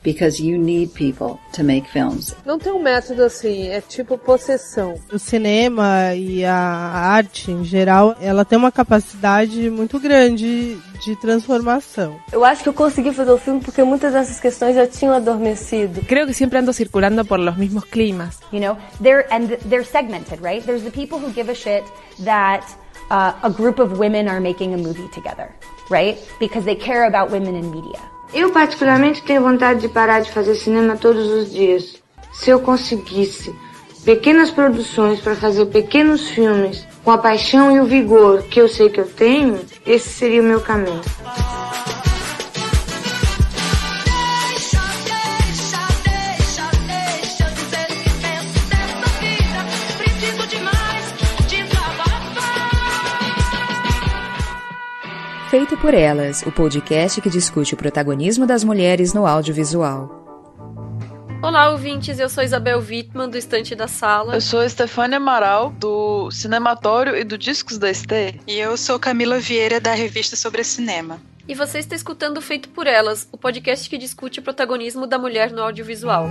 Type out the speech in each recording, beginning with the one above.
because you need people to make films. Não tem um método assim, é tipo possessão. O cinema e a arte em geral, ela tem uma capacidade muito grande de transformação. Eu acho que eu consegui fazer o filme porque muitas dessas questões já tinham adormecido. Creo que siempre ando circulando por los mismos climas. You know, they're segmented, right? There's the people who give a shit that a group of women are making a movie together, right? Because they care about women in media. Eu particularmente tenho vontade de parar de fazer cinema todos os dias. Se eu conseguisse pequenas produções para fazer pequenos filmes com a paixão e o vigor que eu sei que eu tenho, esse seria o meu caminho. Feito por Elas, o podcast que discute o protagonismo das mulheres no audiovisual. Olá, ouvintes, eu sou Isabel Wittmann, do Estante da Sala. Eu sou Estefânia Amaral, do Cinematório e do Discos da Estê. E eu sou Camila Vieira, da Revista Sobre Cinema. E você está escutando Feito por Elas, o podcast que discute o protagonismo da mulher no audiovisual.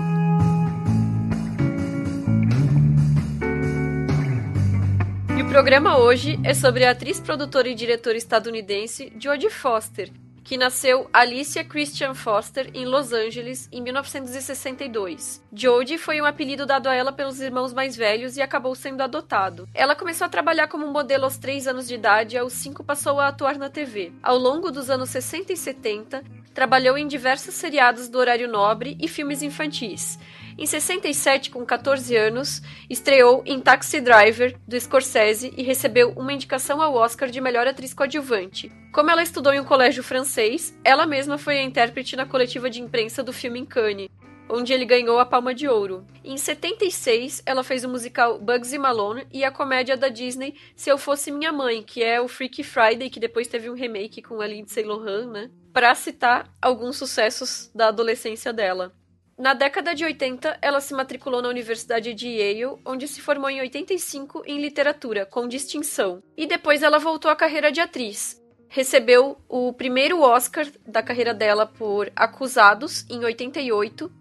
E o programa hoje é sobre a atriz, produtora e diretora estadunidense Jodie Foster, que nasceu Alicia Christian Foster em Los Angeles em 1962. Jodie foi um apelido dado a ela pelos irmãos mais velhos e acabou sendo adotado. Ela começou a trabalhar como modelo aos 3 anos de idade e aos 5 passou a atuar na TV. Ao longo dos anos 60 e 70, trabalhou em diversos seriados do horário nobre e filmes infantis. Em 67, com 14 anos, estreou em Taxi Driver, do Scorsese, e recebeu uma indicação ao Oscar de melhor atriz coadjuvante. Como ela estudou em um colégio francês, ela mesma foi a intérprete na coletiva de imprensa do filme em Cannes, onde ele ganhou a Palma de Ouro. Em 76, ela fez o musical Bugsy Malone e a comédia da Disney Se Eu Fosse Minha Mãe, que é o Freaky Friday, que depois teve um remake com a Lindsay Lohan, né? Para citar alguns sucessos da adolescência dela. Na década de 80, ela se matriculou na Universidade de Yale, onde se formou em 85 em literatura, com distinção. E depois ela voltou à carreira de atriz. Recebeu o primeiro Oscar da carreira dela por Acusados, em 88,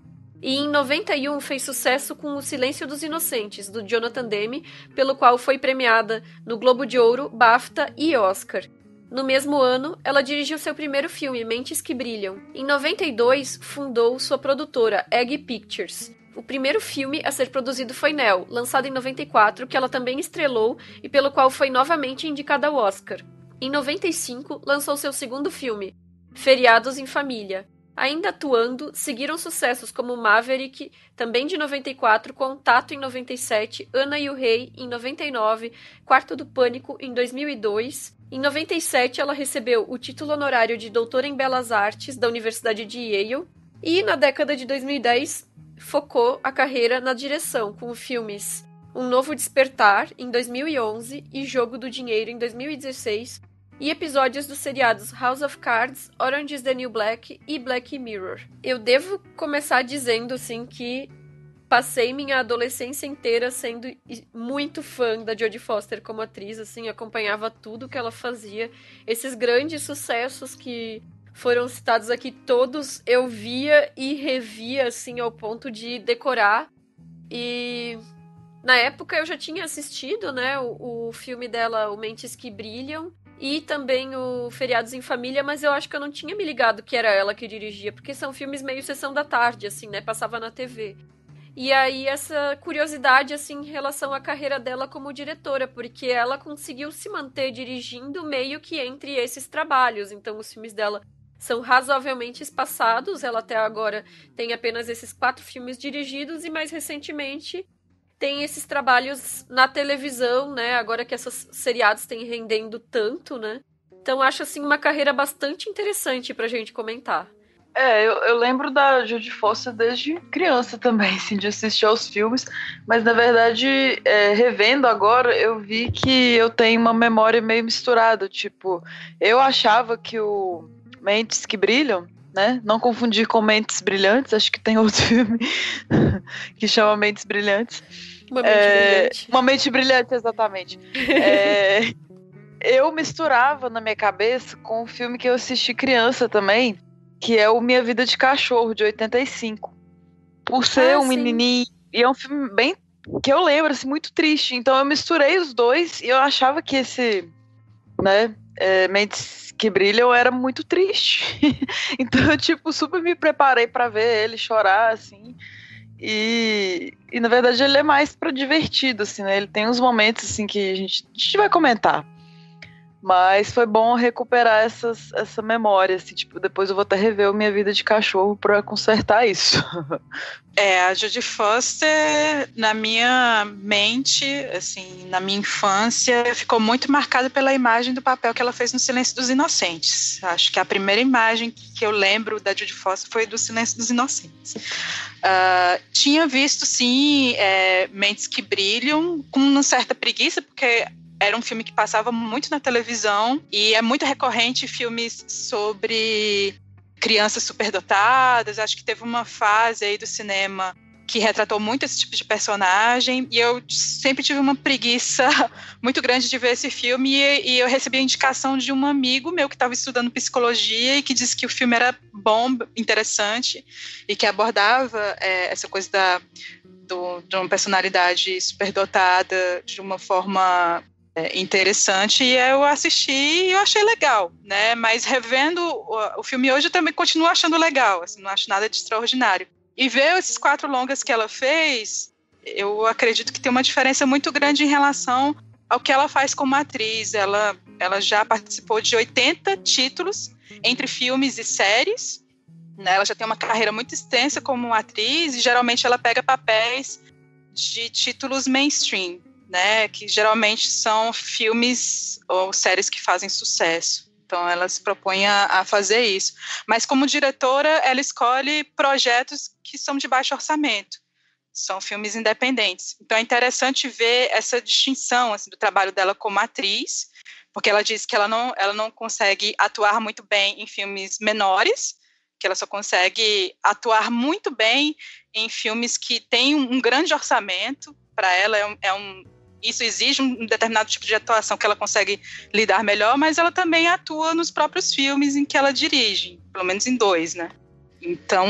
e em 91 fez sucesso com O Silêncio dos Inocentes, do Jonathan Demme, pelo qual foi premiada no Globo de Ouro, BAFTA e Oscar. No mesmo ano, ela dirigiu seu primeiro filme, Mentes que Brilham. Em 92, fundou sua produtora, Egg Pictures. O primeiro filme a ser produzido foi Nell, lançado em 94, que ela também estrelou e pelo qual foi novamente indicada ao Oscar. Em 95, lançou seu segundo filme, Feriados em Família. Ainda atuando, seguiram sucessos como Maverick, também de 94, Contato em 97, Ana e o Rei em 99, Quarto do Pânico em 2002. Em 97, ela recebeu o título honorário de doutora em Belas Artes da Universidade de Yale. E na década de 2010, focou a carreira na direção, com filmes Um Novo Despertar em 2011 e Jogo do Dinheiro em 2016. E episódios dos seriados House of Cards, Orange is the New Black e Black Mirror. Eu devo começar dizendo, assim, que passei minha adolescência inteira sendo muito fã da Jodie Foster como atriz, assim, acompanhava tudo que ela fazia. Esses grandes sucessos que foram citados aqui, todos eu via e revia, assim, ao ponto de decorar. E na época eu já tinha assistido, né, o filme dela, O Mentes que Brilham, e também o Feriados em Família, mas eu acho que eu não tinha me ligado que era ela que dirigia, porque são filmes meio sessão da tarde, assim, né, passava na TV. E aí essa curiosidade, assim, em relação à carreira dela como diretora, porque ela conseguiu se manter dirigindo meio que entre esses trabalhos, então os filmes dela são razoavelmente espaçados, ela até agora tem apenas esses 4 filmes dirigidos, e mais recentemente tem esses trabalhos na televisão, né? Agora que esses seriados têm rendendo tanto, né? Então acho, assim, uma carreira bastante interessante pra gente comentar. Eu lembro da Jodie Foster desde criança também, assim, de assistir aos filmes, mas na verdade, revendo agora, eu vi que eu tenho uma memória meio misturada, tipo, eu achava que o Mentes que Brilham, né, não confundir com Mentes Brilhantes, acho que tem outro filme que chama Mentes Brilhantes. Uma mente brilhante. Uma mente brilhante, exatamente. Eu misturava na minha cabeça com um filme que eu assisti criança também, que é o Minha Vida de Cachorro, de 85. Por ser um menininho, e é um filme bem, que eu lembro, assim, muito triste. Então eu misturei os dois e eu achava que esse, né, Mentes que Brilham era muito triste. Então eu, tipo, super me preparei pra ver ele chorar, assim. E na verdade ele é mais pra divertido, assim, né? Ele tem uns momentos, assim, que a gente vai comentar. Mas foi bom recuperar essa memória, assim, tipo, depois eu vou até rever o Minha Vida de Cachorro pra consertar isso. A Jodie Foster, na minha mente, assim, na minha infância, ficou muito marcada pela imagem do papel que ela fez no Silêncio dos Inocentes. Acho que a primeira imagem que eu lembro da Jodie Foster foi do Silêncio dos Inocentes. Tinha visto, sim, Mentes que Brilham, com uma certa preguiça, porque era um filme que passava muito na televisão e é muito recorrente filmes sobre crianças superdotadas. Acho que teve uma fase aí do cinema que retratou muito esse tipo de personagem e eu sempre tive uma preguiça muito grande de ver esse filme e eu recebi a indicação de um amigo meu que estava estudando psicologia e que disse que o filme era bom, interessante e que abordava essa coisa de uma personalidade superdotada de uma forma interessante, e eu assisti e eu achei legal, né? Mas revendo o filme hoje eu também continuo achando legal, assim, não acho nada de extraordinário. E ver esses 4 longas que ela fez, eu acredito que tem uma diferença muito grande em relação ao que ela faz como atriz. Ela já participou de 80 títulos entre filmes e séries, né? Ela já tem uma carreira muito extensa como atriz e geralmente ela pega papéis de títulos mainstream, né, que geralmente são filmes ou séries que fazem sucesso. Então ela se propõe a fazer isso. Mas como diretora, ela escolhe projetos que são de baixo orçamento. São filmes independentes. Então é interessante ver essa distinção, assim, do trabalho dela como atriz, porque ela diz que ela não consegue atuar muito bem em filmes menores, que ela só consegue atuar muito bem em filmes que têm um grande orçamento. Para ela isso exige um determinado tipo de atuação que ela consegue lidar melhor, mas ela também atua nos próprios filmes em que ela dirige, pelo menos em 2, né? Então,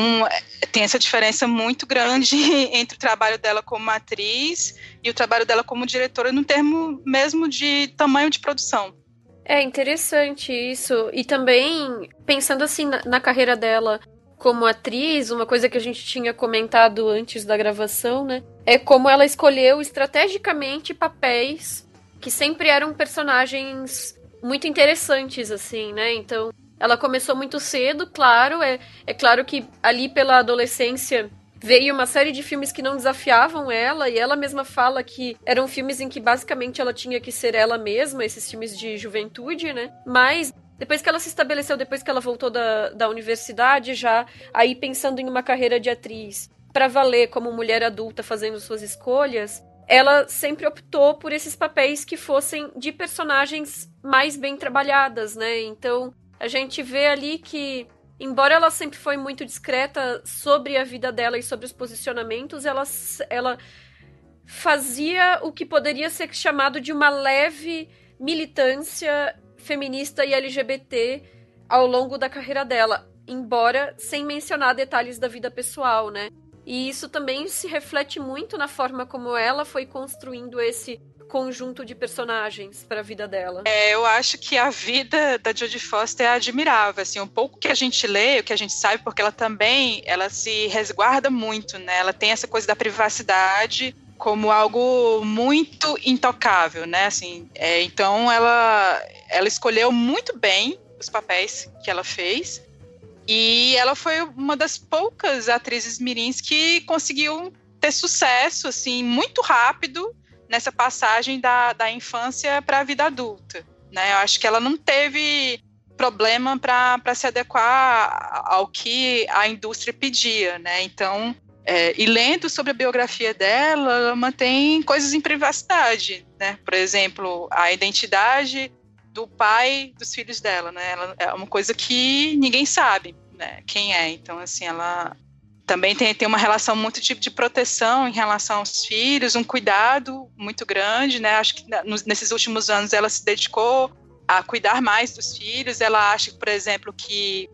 tem essa diferença muito grande entre o trabalho dela como atriz e o trabalho dela como diretora, no termo mesmo de tamanho de produção. É interessante isso. E também, pensando assim na carreira dela como atriz, uma coisa que a gente tinha comentado antes da gravação, né? É como ela escolheu estrategicamente papéis que sempre eram personagens muito interessantes, assim, né? Então, ela começou muito cedo, claro. É claro que ali pela adolescência veio uma série de filmes que não desafiavam ela, e ela mesma fala que eram filmes em que basicamente ela tinha que ser ela mesma, esses filmes de juventude, né? Mas depois que ela se estabeleceu, depois que ela voltou da universidade, já aí pensando em uma carreira de atriz pra valer como mulher adulta fazendo suas escolhas, ela sempre optou por esses papéis que fossem de personagens mais bem trabalhadas, né? Então, a gente vê ali que, embora ela sempre foi muito discreta sobre a vida dela e sobre os posicionamentos, ela fazia o que poderia ser chamado de uma leve militância feminista e LGBT ao longo da carreira dela, embora sem mencionar detalhes da vida pessoal, né? E isso também se reflete muito na forma como ela foi construindo esse conjunto de personagens para a vida dela. Eu acho que a vida da Jodie Foster é admirável, assim, um pouco que a gente lê, o que a gente sabe, porque ela se resguarda muito, né? Ela tem essa coisa da privacidade como algo muito intocável, né? Assim, então ela escolheu muito bem os papéis que ela fez e ela foi uma das poucas atrizes mirins que conseguiu ter sucesso, assim, muito rápido nessa passagem da infância para a vida adulta, né? Eu acho que ela não teve problema para se adequar ao que a indústria pedia, né? Então, e lendo sobre a biografia dela, ela mantém coisas em privacidade, né? Por exemplo, a identidade do pai dos filhos dela, né? Ela é uma coisa que ninguém sabe, né, quem é. Então, assim, ela também tem uma relação muito de proteção em relação aos filhos, um cuidado muito grande, né? Acho que nesses últimos anos ela se dedicou a cuidar mais dos filhos. Ela acha, por exemplo, que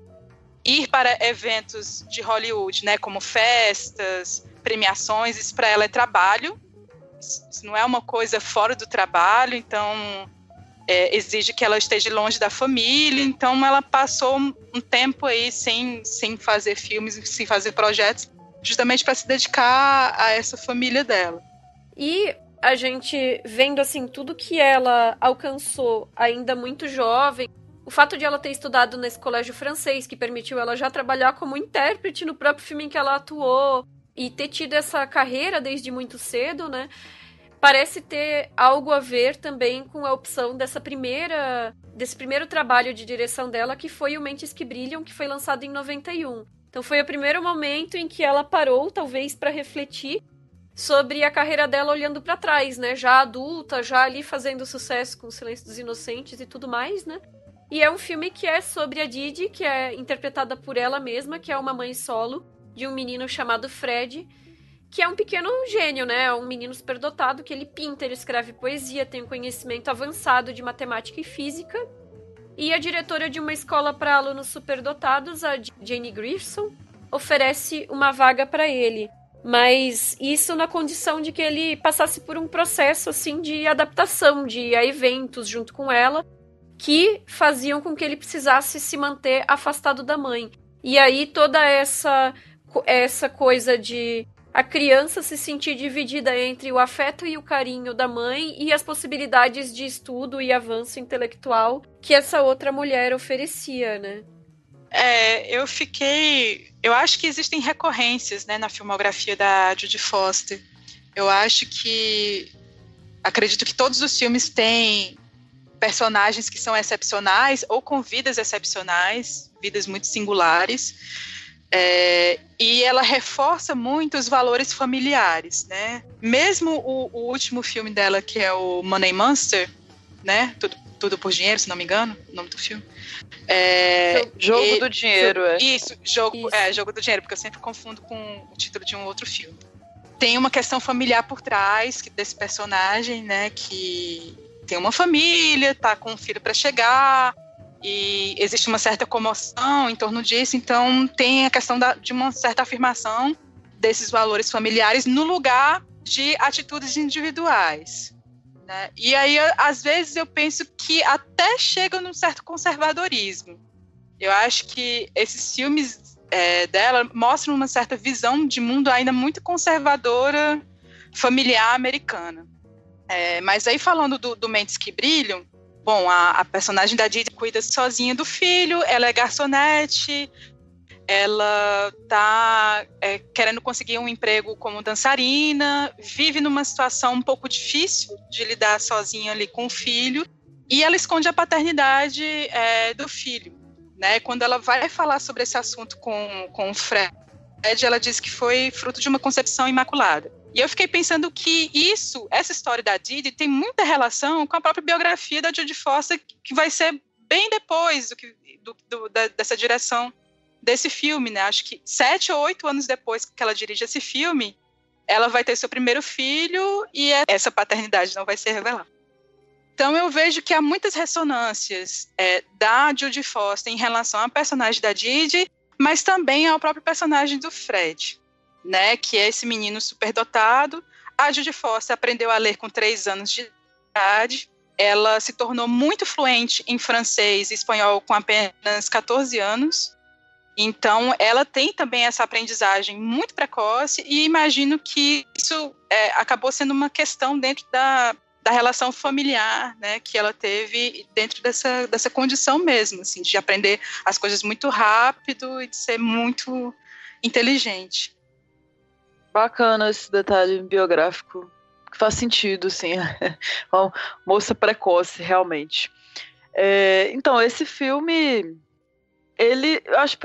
ir para eventos de Hollywood, né, como festas, premiações, isso para ela é trabalho, isso não é uma coisa fora do trabalho, então exige que ela esteja longe da família, então ela passou um tempo aí sem fazer filmes, sem fazer projetos, justamente para se dedicar a essa família dela. E a gente vendo assim tudo que ela alcançou ainda muito jovem, o fato de ela ter estudado nesse colégio francês, que permitiu ela já trabalhar como intérprete no próprio filme em que ela atuou, e ter tido essa carreira desde muito cedo, né? Parece ter algo a ver também com a opção desse primeiro trabalho de direção dela, que foi o Mentes que Brilham, que foi lançado em 91. Então foi o primeiro momento em que ela parou, talvez, para refletir sobre a carreira dela olhando para trás, né? Já adulta, já ali fazendo sucesso com O Silêncio dos Inocentes e tudo mais, né? E é um filme que é sobre a Didi, que é interpretada por ela mesma, que é uma mãe solo de um menino chamado Fred, que é um pequeno gênio, né? É um menino superdotado, que ele pinta, ele escreve poesia, tem um conhecimento avançado de matemática e física. E a diretora de uma escola para alunos superdotados, a Jane Grierson, oferece uma vaga para ele. Mas isso na condição de que ele passasse por um processo assim, de adaptação a eventos junto com ela, que faziam com que ele precisasse se manter afastado da mãe. E aí toda essa coisa de a criança se sentir dividida entre o afeto e o carinho da mãe e as possibilidades de estudo e avanço intelectual que essa outra mulher oferecia, né? Eu acho que existem recorrências, né, na filmografia da Jodie Foster. Acredito que todos os filmes têm personagens que são excepcionais ou com vidas excepcionais, vidas muito singulares. E ela reforça muito os valores familiares, né? Mesmo o último filme dela, que é o Money Monster, né? Tudo por Dinheiro, se não me engano, o nome do filme. Jogo do Dinheiro, Jogo do Dinheiro, porque eu sempre confundo com o título de um outro filme. Tem uma questão familiar por trás desse personagem, né? Que tem uma família, tá com um filho para chegar, e existe uma certa comoção em torno disso, então tem a questão de uma certa afirmação desses valores familiares no lugar de atitudes individuais, né? E aí, às vezes, eu penso que até chega num certo conservadorismo. Eu acho que esses filmes dela mostram uma certa visão de mundo ainda muito conservadora, familiar americana. Mas aí, falando do Mentes que Brilham, bom, a personagem da Didi cuida sozinha do filho, ela é garçonete, ela tá querendo conseguir um emprego como dançarina, vive numa situação um pouco difícil de lidar sozinha ali com o filho, e ela esconde a paternidade do filho, né? Quando ela vai falar sobre esse assunto com o Fred, ela diz que foi fruto de uma concepção imaculada. E eu fiquei pensando que essa história da Didi tem muita relação com a própria biografia da Jodie Foster, que vai ser bem depois dessa direção desse filme, né? Acho que 7 ou 8 anos depois que ela dirige esse filme, ela vai ter seu primeiro filho e essa paternidade não vai ser revelada. Então eu vejo que há muitas ressonâncias da Jodie Foster em relação à personagem da Didi, mas também ao próprio personagem do Fred, né, que é esse menino superdotado. A Jodie Foster aprendeu a ler com 3 anos de idade. Ela se tornou muito fluente em francês e espanhol com apenas 14 anos. Então, ela tem também essa aprendizagem muito precoce e imagino que isso acabou sendo uma questão dentro da relação familiar, né, que ela teve dentro dessa condição mesmo, assim, de aprender as coisas muito rápido e de ser muito inteligente. Bacana esse detalhe biográfico, que faz sentido, sim. Uma moça precoce, realmente. Então, esse filme, eu acho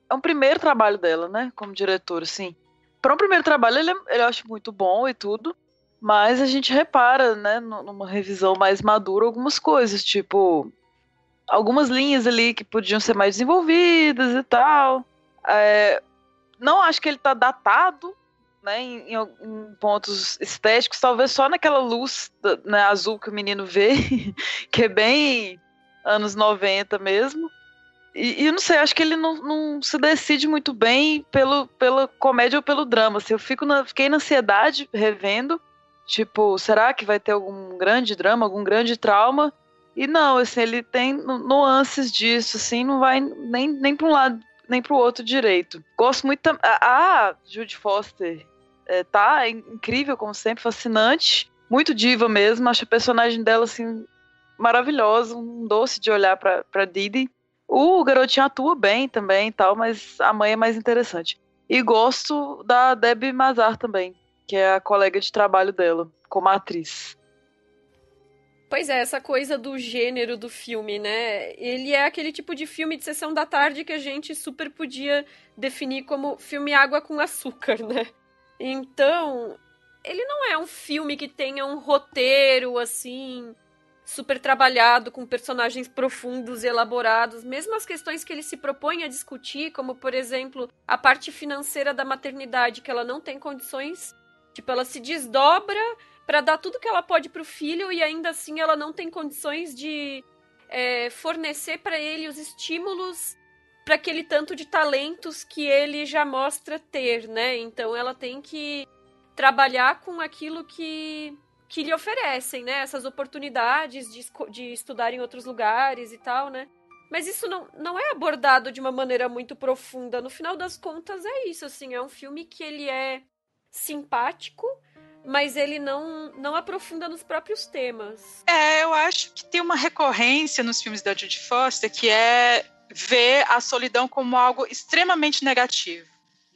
é um primeiro trabalho dela, né, como diretora, assim. Para um primeiro trabalho, ele eu acho muito bom e tudo, mas a gente repara, né, numa revisão mais madura, algumas coisas, tipo, algumas linhas ali que podiam ser mais desenvolvidas e tal. Não acho que ele tá datado, né, em pontos estéticos, talvez só naquela luz, né, azul que o menino vê, que é bem anos 90 mesmo. E eu não sei, acho que ele não se decide muito bem pela comédia ou pelo drama. Assim, fiquei na ansiedade revendo. Tipo, será que vai ter algum grande drama, algum grande trauma? E não, assim, ele tem nuances disso, assim, não vai nem para um lado, nem para o outro direito. Gosto muito... A Jodie Foster tá incrível, como sempre, fascinante. Muito diva mesmo, acho a personagem dela, assim, maravilhosa, um doce de olhar pra Didi. O garotinho atua bem também e tal, mas a mãe é mais interessante. E gosto da Debbie Mazar também, que é a colega de trabalho dela, como atriz. Pois é, essa coisa do gênero do filme, né? Ele é aquele tipo de filme de sessão da tarde que a gente super podia definir como filme água com açúcar, né? Então, ele não é um filme que tenha um roteiro, assim, super trabalhado, com personagens profundos e elaborados. Mesmo as questões que ele se propõe a discutir, como, por exemplo, a parte financeira da maternidade, que ela não tem condições, tipo, ela se desdobra para dar tudo que ela pode pro filho e ainda assim ela não tem condições de fornecer para ele os estímulos para aquele tanto de talentos que ele já mostra ter, né? Então ela tem que trabalhar com aquilo que lhe oferecem, né? Essas oportunidades de estudar em outros lugares e tal, né? Mas isso não é abordado de uma maneira muito profunda. No final das contas é isso, assim, é um filme que ele é simpático, mas ele não aprofunda nos próprios temas. Eu acho que tem uma recorrência nos filmes da Jodie Foster que é ver a solidão como algo extremamente negativo.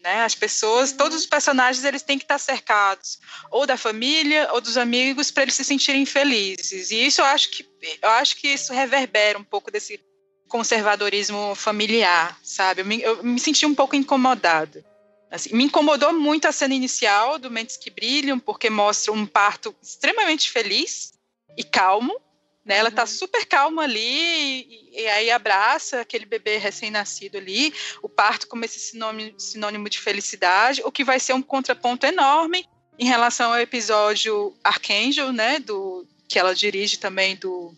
Né? As pessoas, todos os personagens, eles têm que estar cercados ou da família ou dos amigos para eles se sentirem felizes. E isso eu acho que isso reverbera um pouco desse conservadorismo familiar, sabe? Eu me senti um pouco incomodada. Assim, me incomodou muito a cena inicial do Mentes que Brilham, porque mostra um parto extremamente feliz e calmo. Né? Ela tá super calma ali e aí abraça aquele bebê recém-nascido ali, o parto como esse sinônimo de felicidade, o que vai ser um contraponto enorme em relação ao episódio Archangel, né, que ela dirige também do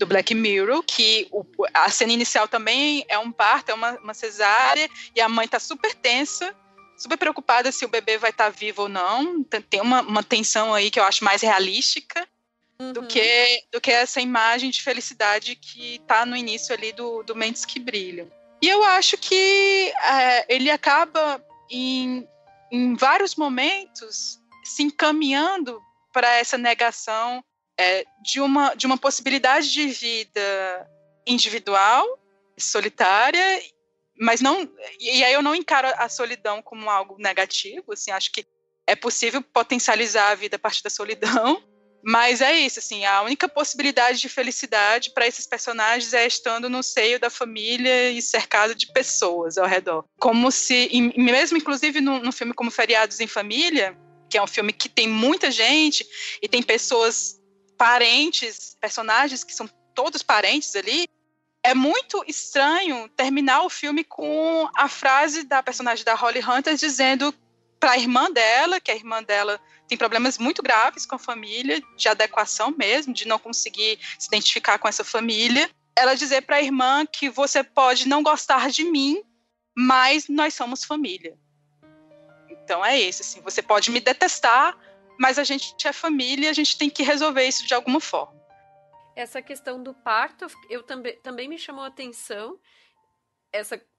Black Mirror, que a cena inicial também é um parto, é uma cesárea, e a mãe tá super tensa, super preocupada se o bebê vai estar vivo ou não. Tem uma tensão aí que eu acho mais realística do que essa imagem de felicidade que está no início ali do Mentes que Brilham. E eu acho que ele acaba em vários momentos se encaminhando para essa negação de uma possibilidade de vida individual, solitária, mas não. E aí eu não encaro a solidão como algo negativo, assim, acho que é possível potencializar a vida a partir da solidão. Mas é isso, assim, a única possibilidade de felicidade para esses personagens é estando no seio da família e cercado de pessoas ao redor. Como se, mesmo inclusive num filme como Feriados em Família, que é um filme que tem muita gente e tem pessoas parentes, personagens que são todos parentes ali, é muito estranho terminar o filme com a frase da personagem da Holly Hunter dizendo para a irmã dela, que a irmã dela tem problemas muito graves com a família, de adequação mesmo, de não conseguir se identificar com essa família. Ela dizer para a irmã que você pode não gostar de mim, mas nós somos família. Então é isso, assim, você pode me detestar, mas a gente é família, a gente tem que resolver isso de alguma forma. Essa questão do parto, eu também me chamou a atenção,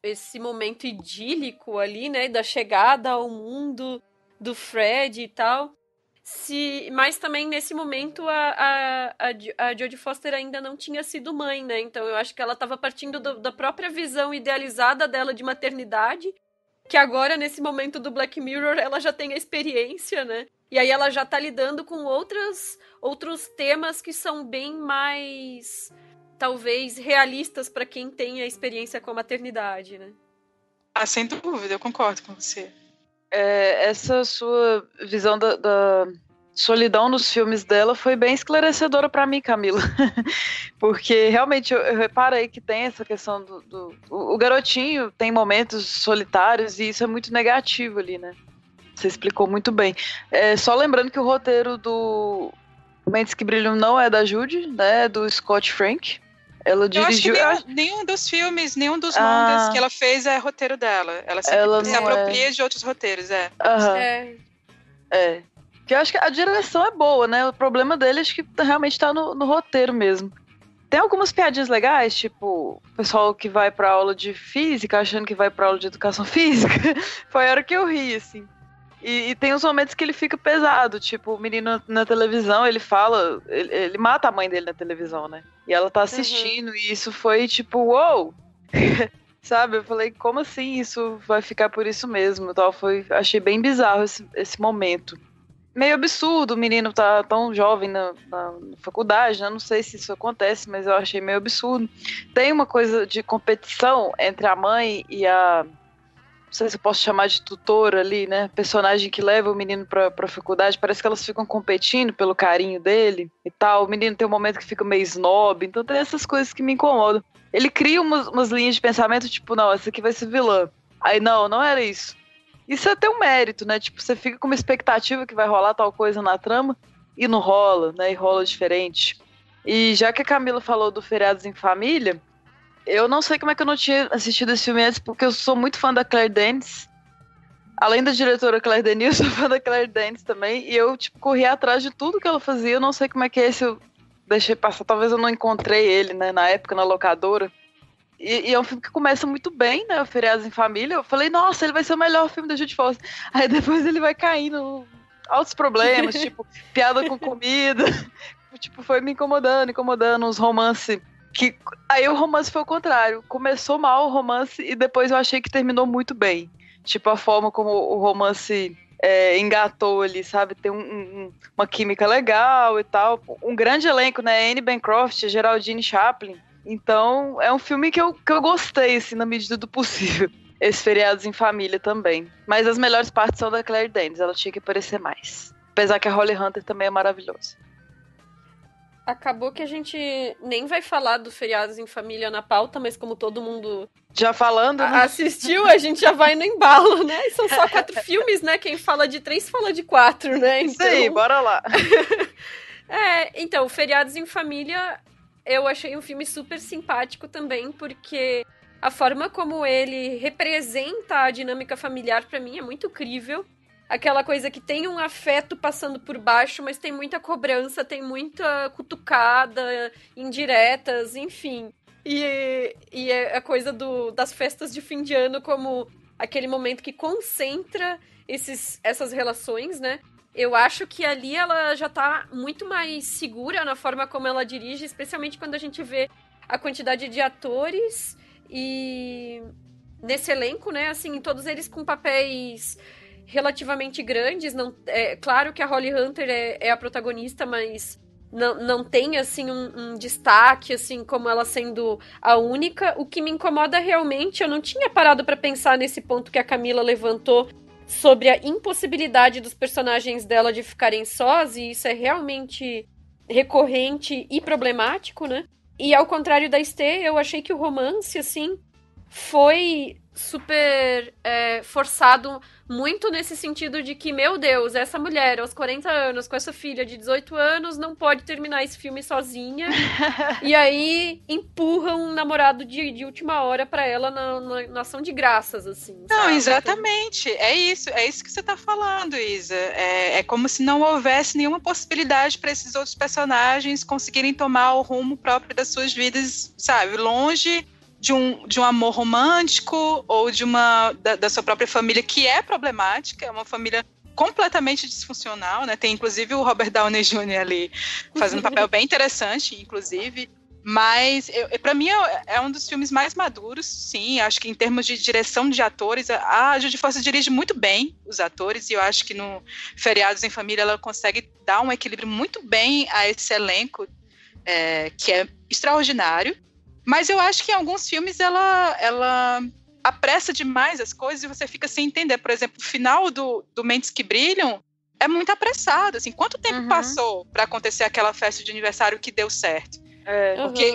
esse momento idílico ali, né, da chegada ao mundo do Fred e tal. Mas também nesse momento a Jodie Foster ainda não tinha sido mãe, né? Então eu acho que ela estava partindo da própria visão idealizada dela de maternidade, que agora, nesse momento do Black Mirror, ela já tem a experiência, né? E aí ela já tá lidando com outros temas que são bem mais, talvez, realistas para quem tem a experiência com a maternidade, né? Sem dúvida, eu concordo com você. Essa sua visão da solidão nos filmes dela foi bem esclarecedora para mim, Camila. Porque realmente eu reparei que tem essa questão o garotinho tem momentos solitários e isso é muito negativo ali, né? Você explicou muito bem. Só lembrando que o roteiro do Mentes que Brilham não é da Judy, né? É do Scott Frank. Ela dirigiu... Eu acho que nenhum dos filmes, nenhum dos longas que ela fez é roteiro dela. Ela sempre se apropria de outros roteiros, Que eu acho que a direção é boa, né? O problema dele acho que realmente tá no roteiro mesmo. Tem algumas piadinhas legais, tipo, o pessoal que vai pra aula de física achando que vai pra aula de educação física. Foi a hora que eu ri, assim. E tem uns momentos que ele fica pesado, tipo, o menino na televisão, ele fala, ele mata a mãe dele na televisão, né? E ela tá assistindo, e isso foi tipo, uou! Sabe? Eu falei, como assim isso vai ficar por isso mesmo? Então, achei bem bizarro esse momento. Meio absurdo, o menino tá tão jovem na faculdade, né? Não sei se isso acontece, mas eu achei meio absurdo. Tem uma coisa de competição entre a mãe e a... Não sei se eu posso chamar de tutora ali, né? Personagem que leva o menino pra faculdade. Parece que elas ficam competindo pelo carinho dele e tal. O menino tem um momento que fica meio snob. Então tem essas coisas que me incomodam. Ele cria umas linhas de pensamento, tipo, não, essa aqui vai ser vilã. Aí não era isso. Isso é até um mérito, né? Tipo, você fica com uma expectativa que vai rolar tal coisa na trama e não rola, né? E rola diferente. E já que a Camila falou do Feriados em Família... Eu não sei como é que eu não tinha assistido esse filme antes, porque eu sou muito fã da Claire Danes. Além da diretora Claire Denis, eu sou fã da Claire Danes também. E eu, tipo, corri atrás de tudo que ela fazia. Eu não sei como é que é esse, eu deixei passar. Talvez eu não encontrei ele, né, na época, na locadora. E é um filme que começa muito bem, né, o Feriados em Família. Eu falei, nossa, ele vai ser o melhor filme da Judy Foster. Aí depois ele vai caindo altos problemas, tipo, piada com comida. Tipo, foi me incomodando, uns romances... Aí o romance foi o contrário. Começou mal o romance e depois eu achei que terminou muito bem. Tipo, a forma como o romance engatou ali, sabe? Tem uma química legal e tal. Um grande elenco, né? Anne Bancroft, Geraldine Chaplin. Então, é um filme que eu gostei, assim, na medida do possível. Esses Feriados em Família também. Mas as melhores partes são da Claire Danes. Ela tinha que aparecer mais. Apesar que a Holly Hunter também é maravilhosa. Acabou que a gente nem vai falar do Feriados em Família na pauta, mas como todo mundo já falando, né? Assistiu, a gente já vai no embalo, né? E são só 4 filmes, né? Quem fala de 3 fala de 4, né? Então... Isso aí, bora lá. Então, Feriados em Família, eu achei um filme super simpático também, porque a forma como ele representa a dinâmica familiar, pra mim, é muito crível. Aquela coisa que tem um afeto passando por baixo, mas tem muita cobrança, tem muita cutucada, indiretas, enfim. E é a coisa das festas de fim de ano como aquele momento que concentra essas relações, né? Eu acho que ali ela já tá muito mais segura na forma como ela dirige, especialmente quando a gente vê a quantidade de atores e nesse elenco, né? Assim, todos eles com papéis relativamente grandes. Não, claro que a Holly Hunter é a protagonista, mas não tem, assim, um destaque, assim, como ela sendo a única. O que me incomoda realmente, eu não tinha parado pra pensar nesse ponto que a Camila levantou sobre a impossibilidade dos personagens dela de ficarem sós, e isso é realmente recorrente e problemático, né? E ao contrário da Estê, eu achei que o romance, assim, foi super forçado, muito nesse sentido de que, meu Deus, essa mulher aos 40 anos, com essa filha de 18 anos, não pode terminar esse filme sozinha. E aí empurram um namorado de última hora pra ela na ação de graças, assim. Não, sabe? exatamente. É isso que você tá falando, Isa. É como se não houvesse nenhuma possibilidade para esses outros personagens conseguirem tomar o rumo próprio das suas vidas, sabe? Longe de um amor romântico ou da sua própria família, que é problemática, é uma família completamente disfuncional, né? Tem inclusive o Robert Downey Jr. ali fazendo um papel bem interessante, inclusive. Mas para mim é um dos filmes mais maduros, sim. Acho que em termos de direção de atores, a Judy Foster dirige muito bem os atores, e eu acho que no Feriados em Família ela consegue dar um equilíbrio muito bem a esse elenco, que é extraordinário. Mas eu acho que em alguns filmes ela apressa demais as coisas e você fica sem entender. Por exemplo, o final do Mentes que Brilham é muito apressado. Assim, quanto tempo passou para acontecer aquela festa de aniversário que deu certo?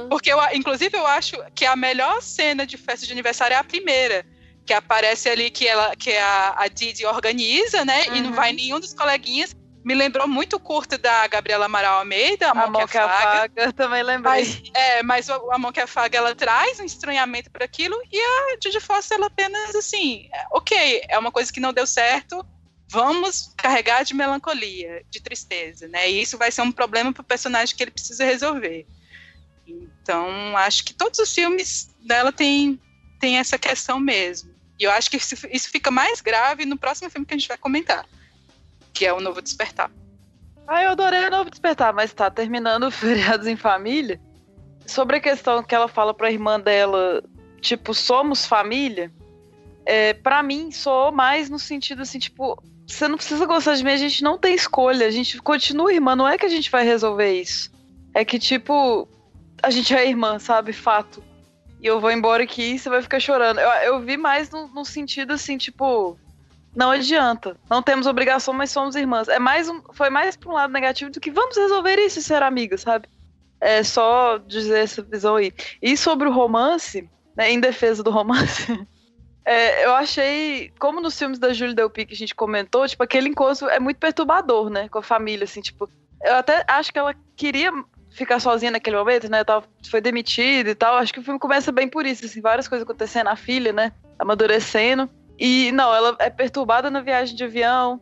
Porque inclusive, eu acho que a melhor cena de festa de aniversário é a primeira, que aparece ali que a Didi organiza, né? E não vai nenhum dos coleguinhas. Me lembrou muito o curto da Gabriela Amaral Almeida, A Mão que Afaga. Também lembrei. Mas A Mão que Afaga, ela traz um estranhamento para aquilo, e a Jodie Foster, ela apenas, assim, ok, é uma coisa que não deu certo, vamos carregar de melancolia, de tristeza, né? E isso vai ser um problema pro personagem que ele precisa resolver. Então, acho que todos os filmes dela tem essa questão mesmo. E eu acho que isso fica mais grave no próximo filme que a gente vai comentar, que é O Novo Despertar. Eu adorei O Novo Despertar, mas tá terminando Feriados em Família. Sobre a questão que ela fala pra irmã dela, tipo, somos família, pra mim soou mais no sentido assim, tipo, você não precisa gostar de mim, a gente não tem escolha, a gente continua irmã, não é que a gente vai resolver isso. É que, tipo, a gente é irmã, sabe? Fato. E eu vou embora aqui e você vai ficar chorando. Eu vi mais no sentido assim, tipo, não adianta. Não temos obrigação, mas somos irmãs. Foi mais pra um lado negativo do que vamos resolver isso e ser amigas, sabe? É só dizer essa visão aí. E sobre o romance, né, em defesa do romance, eu achei, como nos filmes da Julie Delpy que a gente comentou, tipo, aquele encontro é muito perturbador, né, com a família, assim, tipo, eu até acho que ela queria ficar sozinha naquele momento, né, foi demitida e tal, acho que o filme começa bem por isso, assim, várias coisas acontecendo, a filha, né, amadurecendo, e não, ela é perturbada na viagem de avião,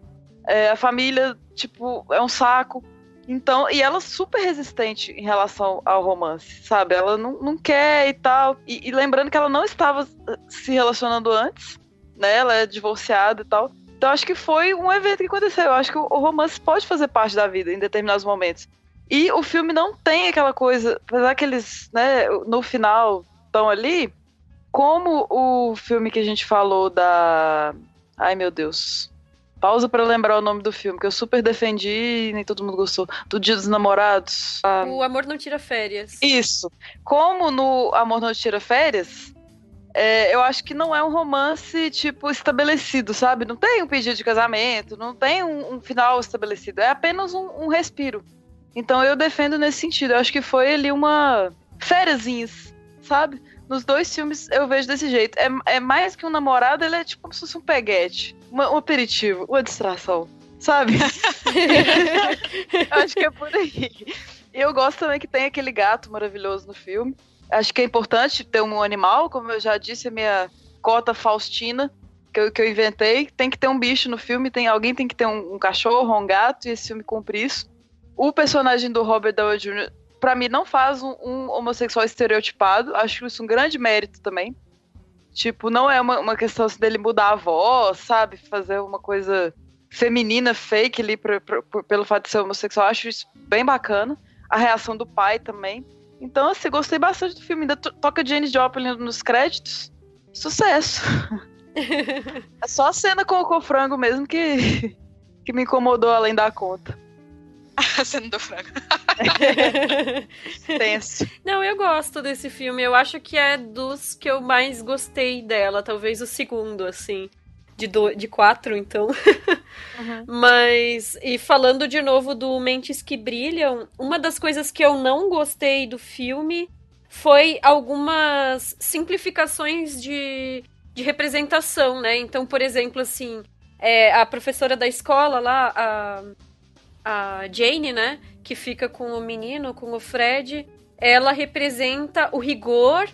a família, tipo, é um saco, então, e ela super resistente em relação ao romance, sabe, ela não quer e tal, e lembrando que ela não estava se relacionando antes, né, ela é divorciada e tal, então acho que foi um evento que aconteceu, eu acho que o romance pode fazer parte da vida em determinados momentos. E o filme não tem aquela coisa, apesar que eles, né, no final estão ali, como o filme que a gente falou da... Ai, meu Deus. Pausa pra lembrar o nome do filme, que eu super defendi e nem todo mundo gostou. Do Dia dos Namorados. O Amor Não Tira Férias. Isso. Como no Amor Não Tira Férias, eu acho que não é um romance, tipo, estabelecido, sabe? Não tem um pedido de casamento, não tem um final estabelecido. É apenas um respiro. Então eu defendo nesse sentido. Eu acho que foi ali uma fériasinhas, sabe? Nos dois filmes eu vejo desse jeito. É mais que um namorado, ele é tipo como se fosse um peguete. Um aperitivo, uma distração, sabe? Acho que é por aí. E eu gosto também que tem aquele gato maravilhoso no filme. Acho que é importante ter um animal, como eu já disse, a minha cota Faustina, que eu inventei. Tem que ter um bicho no filme, alguém tem que ter um cachorro, um gato, e esse filme cumpre isso. O personagem do Robert Downey Jr., pra mim, não faz um homossexual estereotipado. Acho isso um grande mérito também. Tipo, não é uma questão assim, dele mudar a voz, sabe? Fazer uma coisa feminina, fake ali, pelo fato de ser homossexual. Acho isso bem bacana. A reação do pai também. Então, assim, gostei bastante do filme. Ainda toca Janis Joplin nos créditos. Sucesso! É só a cena com o frango mesmo que me incomodou além da conta. A cena do frango. Tenso. Não, eu gosto desse filme. Eu acho que é dos que eu mais gostei dela. Talvez o segundo, assim. De 4, então. Uhum. Mas, e falando de novo do Mentes que Brilham, uma das coisas que eu não gostei do filme foi algumas simplificações de representação, né? Então, por exemplo, assim, a professora da escola lá, a Jane, né? Que fica com o menino, com o Fred, ela representa o rigor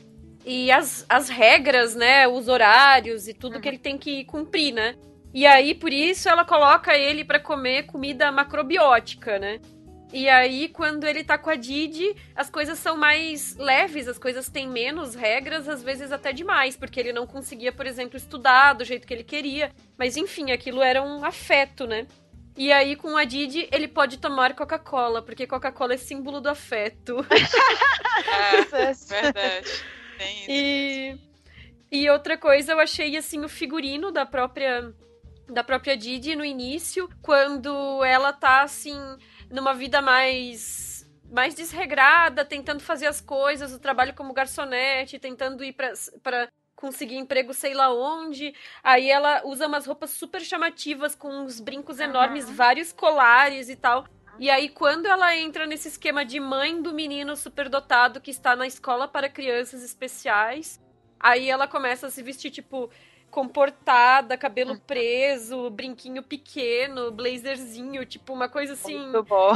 e as regras, né, os horários e tudo que ele tem que cumprir, né? E aí, por isso, ela coloca ele pra comer comida macrobiótica, né? E aí, quando ele tá com a Didi, as coisas são mais leves, as coisas têm menos regras, às vezes até demais, porque ele não conseguia, por exemplo, estudar do jeito que ele queria. Mas, enfim, aquilo era um afeto, né? E aí, com a Didi, ele pode tomar Coca-Cola, porque Coca-Cola é símbolo do afeto. Verdade. E outra coisa, eu achei, assim, o figurino da própria Didi no início, quando ela tá, assim, numa vida mais desregrada, tentando fazer as coisas, o trabalho como garçonete, tentando ir pra conseguir emprego sei lá onde. Aí ela usa umas roupas super chamativas, com uns brincos enormes, vários colares e tal. E aí, quando ela entra nesse esquema de mãe do menino superdotado que está na escola para crianças especiais, aí ela começa a se vestir, tipo, comportada, cabelo preso, brinquinho pequeno, blazerzinho, tipo uma coisa assim. Muito bom.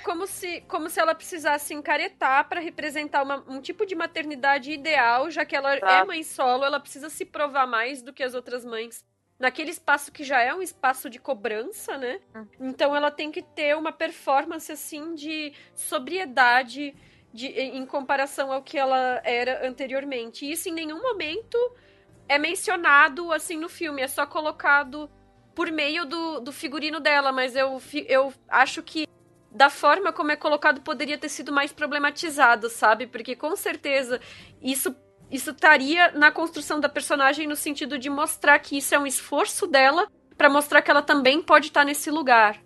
Como se ela precisasse encaretar pra representar um tipo de maternidade ideal, já que ela é mãe solo, ela precisa se provar mais do que as outras mães. Naquele espaço que já é um espaço de cobrança, né? Então ela tem que ter uma performance, assim, de sobriedade em comparação ao que ela era anteriormente. E isso em nenhum momento é mencionado, assim, no filme. É só colocado por meio do figurino dela. Mas eu acho que, da forma como é colocado, poderia ter sido mais problematizado, sabe? Porque, com certeza, isso estaria na construção da personagem no sentido de mostrar que isso é um esforço dela pra mostrar que ela também pode estar nesse lugar.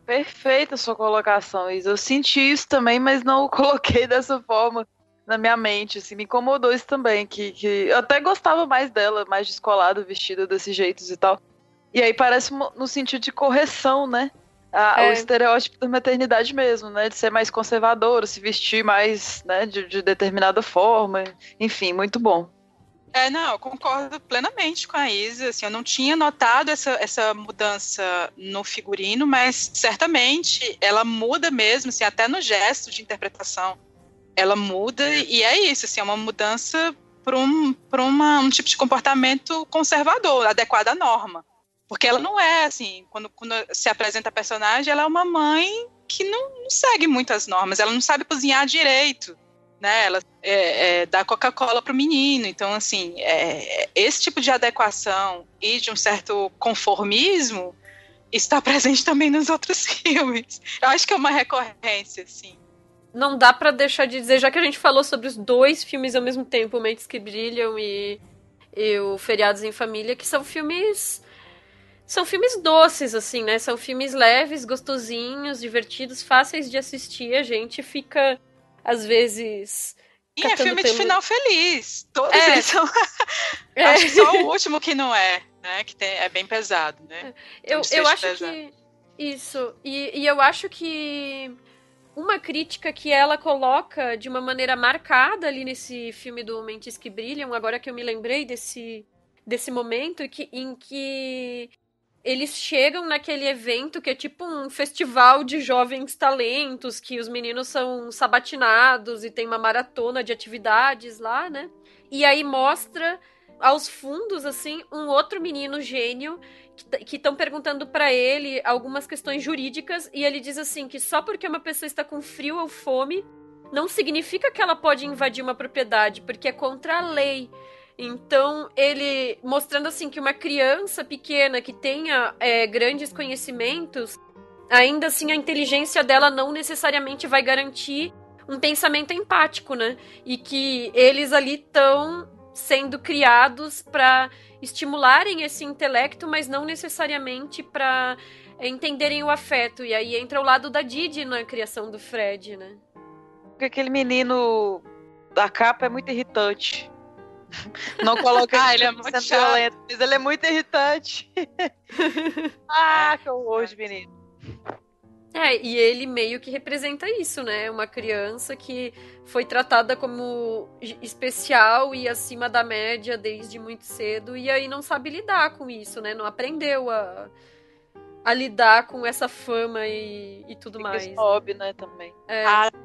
Perfeita a sua colocação, Isa. Eu senti isso também, mas não o coloquei dessa forma na minha mente. Assim, me incomodou isso também, que eu até gostava mais dela, mais descolada, vestida desse jeito e tal. E aí parece no sentido de correção, né? O estereótipo da maternidade mesmo, né? De ser mais conservadora, se vestir mais, né, de determinada forma. Enfim, muito bom. Não, eu concordo plenamente com a Isa. Assim, eu não tinha notado essa mudança no figurino, mas certamente ela muda mesmo, assim, até no gesto de interpretação. Ela muda e é isso, assim, é uma mudança para um tipo de comportamento conservador, adequado à norma. Porque ela não é, assim, quando se apresenta a personagem, ela é uma mãe que não segue muitas normas, ela não sabe cozinhar direito, né? Ela dá Coca-Cola pro menino. Então, assim, esse tipo de adequação e de um certo conformismo está presente também nos outros filmes. Eu acho que é uma recorrência, assim. Não dá pra deixar de dizer, já que a gente falou sobre os dois filmes ao mesmo tempo, Mentes que Brilham e o Feriados em Família, que são filmes doces, assim, né? São filmes leves, gostosinhos, divertidos, fáceis de assistir. A gente fica, às vezes... E é filme de final feliz. Todos eles são... Acho que só o último que não é, né? Que é bem pesado, né? Eu acho pesado. Que... Isso. E eu acho que... Uma crítica que ela coloca de uma maneira marcada ali nesse filme do Mentes que Brilham, agora que eu me lembrei desse momento em que eles chegam naquele evento que é tipo um festival de jovens talentos, que os meninos são sabatinados e tem uma maratona de atividades lá, né? E aí mostra aos fundos, assim, um outro menino gênio que estão perguntando pra ele algumas questões jurídicas, e ele diz assim que só porque uma pessoa está com frio ou fome não significa que ela pode invadir uma propriedade, porque é contra a lei. Então, ele mostrando assim que uma criança pequena que tenha grandes conhecimentos, ainda assim a inteligência dela não necessariamente vai garantir um pensamento empático, né? E que eles ali estão sendo criados para estimularem esse intelecto, mas não necessariamente para entenderem o afeto. E aí entra o lado da Didi na criação do Fred, né? Porque aquele menino da capa é muito irritante. Não coloca ele é muito violento, mas ele é muito irritante. Que horror de menino. E ele meio que representa isso, né? Uma criança que foi tratada como especial e acima da média desde muito cedo, e aí não sabe lidar com isso, né? Não aprendeu a lidar com essa fama e tudo mais. Snob, né, também.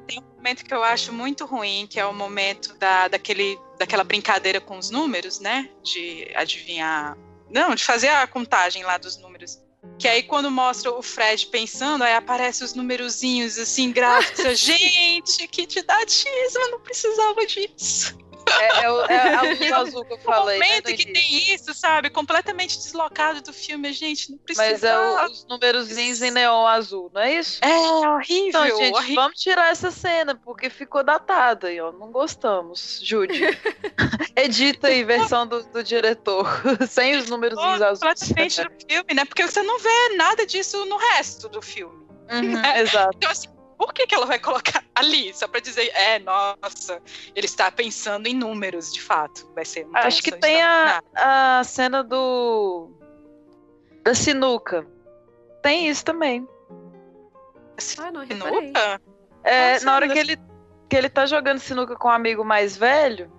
Tem um momento que eu acho muito ruim, que é o momento daquela brincadeira com os números, né? De adivinhar... Não, de fazer a contagem lá dos números. Que aí quando mostra o Fred pensando, aí aparecem os numerozinhos assim, gráficos. Gente, que didatismo, eu não precisava disso. É a luz azul que eu falei. O momento, né, que tem isso, sabe? Completamente deslocado do filme, gente, não precisava. Mas os numerozinhos em neon azul, não é isso? É horrível. Então, gente, horrível. Vamos tirar essa cena, porque ficou datada aí, ó. Não gostamos. Jude. Edita aí, versão do diretor. Sem os numerozinhos azuis. Completamente do filme, né? Porque você não vê nada disso no resto do filme. Né? Exato. Então, assim, por que ela vai colocar ali? Só pra dizer, nossa, ele está pensando em números, de fato. Vai ser. Acho que tem a cena da sinuca. Tem isso também. Não sinuca? Na hora que ele tá jogando sinuca com um amigo mais velho,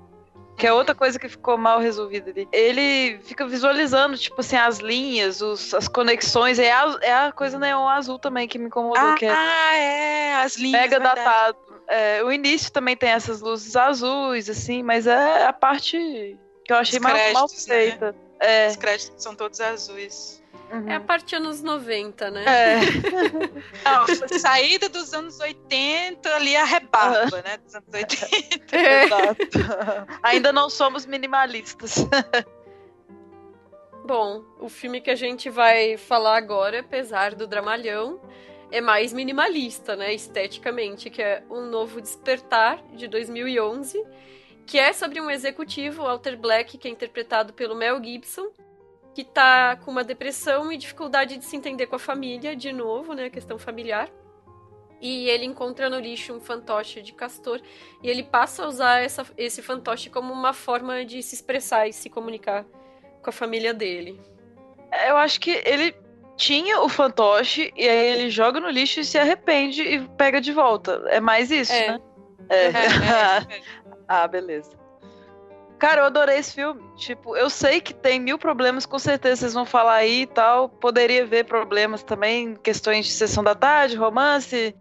que é outra coisa que ficou mal resolvida ali. Ele fica visualizando, tipo assim, as linhas, as conexões. É a coisa neon azul também que me incomodou. Que as linhas. Mega datado. O início também tem essas luzes azuis, assim, mas é a parte que eu achei mal feita. Né? Os créditos são todos azuis. Uhum. É a parte anos 90, né? Não, saída dos anos 80, ali a rebarba, né? Dos anos 80. Exato. Ainda não somos minimalistas. Bom, o filme que a gente vai falar agora, apesar do dramalhão, é mais minimalista, né? Esteticamente, que é Um Novo Despertar, de 2011, que é sobre um executivo, Walter Black, que é interpretado pelo Mel Gibson, que tá com uma depressão e dificuldade de se entender com a família, de novo, né, questão familiar. E ele encontra no lixo um fantoche de castor, e ele passa a usar esse fantoche como uma forma de se expressar e se comunicar com a família dele. Eu acho que ele tinha o fantoche, e aí ele joga no lixo e se arrepende e pega de volta. É mais isso, né? Ah, beleza. Cara, eu adorei esse filme. Tipo, eu sei que tem 1000 problemas, com certeza vocês vão falar aí e tal. Poderia ver problemas também, questões de sessão da tarde, romance,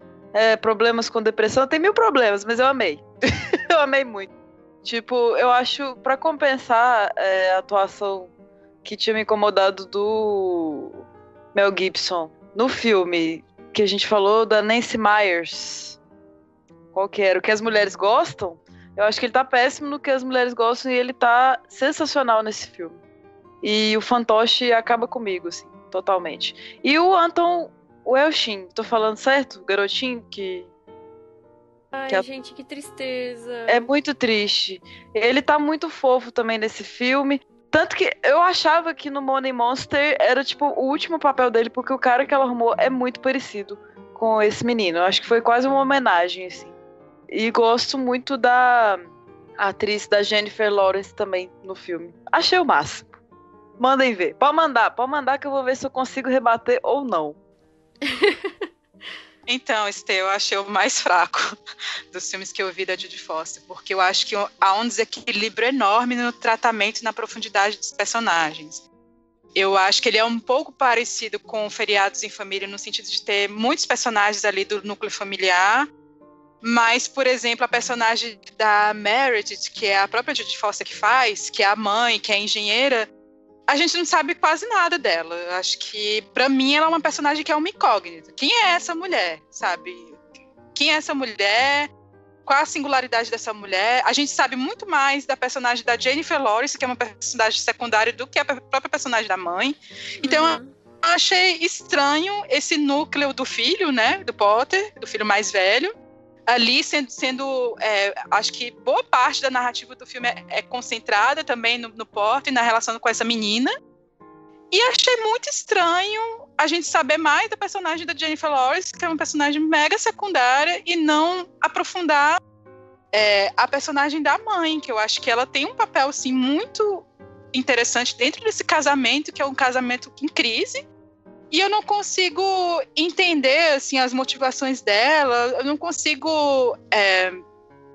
problemas com depressão. Tem 1000 problemas, mas eu amei. Eu amei muito. Tipo, eu acho, pra compensar a atuação que tinha me incomodado do Mel Gibson no filme que a gente falou, da Nancy Meyers. Qual que era? O que as mulheres gostam? Eu acho que ele tá péssimo no que as mulheres gostam e ele tá sensacional nesse filme. E o fantoche acaba comigo, assim, totalmente. E o Anton Yelchin, tô falando certo? O garotinho que... Ai, gente, que tristeza. É muito triste. Ele tá muito fofo também nesse filme. Tanto que eu achava que no Money Monster era, tipo, o último papel dele, porque o cara que ela arrumou é muito parecido com esse menino. Eu acho que foi quase uma homenagem, assim. E gosto muito da atriz da Jennifer Lawrence também no filme. Achei o máximo. Mandem ver. Pode mandar que eu vou ver se eu consigo rebater ou não. Então, Estê, eu achei o mais fraco dos filmes que eu vi da Jodie Foster, porque eu acho que há um desequilíbrio enorme no tratamento e na profundidade dos personagens. Eu acho que ele é um pouco parecido com Feriados em Família, no sentido de ter muitos personagens ali do núcleo familiar. Mas, por exemplo, a personagem da Meredith, que é a própria Jodie Foster que faz, que é a mãe, que é a engenheira, a gente não sabe quase nada dela. Eu acho que, pra mim, ela é uma personagem que é uma incógnita. Quem é essa mulher, sabe? Quem é essa mulher? Qual a singularidade dessa mulher? A gente sabe muito mais da personagem da Jennifer Lawrence, que é uma personagem secundária, do que a própria personagem da mãe. Então, eu achei estranho esse núcleo do filho, né? Do Potter, do filho mais velho. Ali sendo acho que boa parte da narrativa do filme é concentrada também no Potter e na relação com essa menina. E achei muito estranho a gente saber mais da personagem da Jennifer Lawrence, que é uma personagem mega secundária, e não aprofundar a personagem da mãe, que eu acho que ela tem um papel assim, muito interessante dentro desse casamento, que é um casamento em crise. E eu não consigo entender assim, as motivações dela, eu não consigo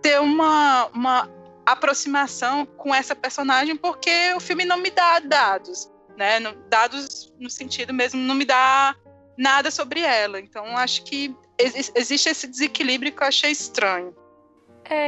ter uma aproximação com essa personagem, porque o filme não me dá dados, né? Dados no sentido mesmo, não me dá nada sobre ela. Então, acho que existe esse desequilíbrio que eu achei estranho.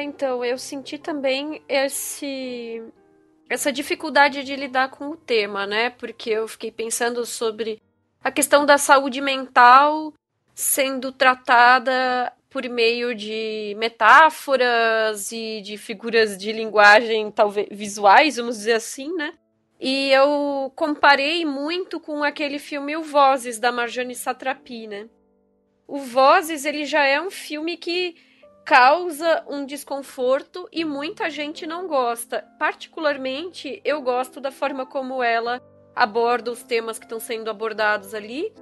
Então, eu senti também essa dificuldade de lidar com o tema, né? Porque eu fiquei pensando sobre a questão da saúde mental sendo tratada por meio de metáforas e de figuras de linguagem, talvez visuais, vamos dizer assim, né? E eu comparei muito com aquele filme O Vozes, da Marjane Satrapi, né? O Vozes, ele já é um filme que causa um desconforto e muita gente não gosta. Particularmente, eu gosto da forma como ela aborda os temas que estão sendo abordados ali,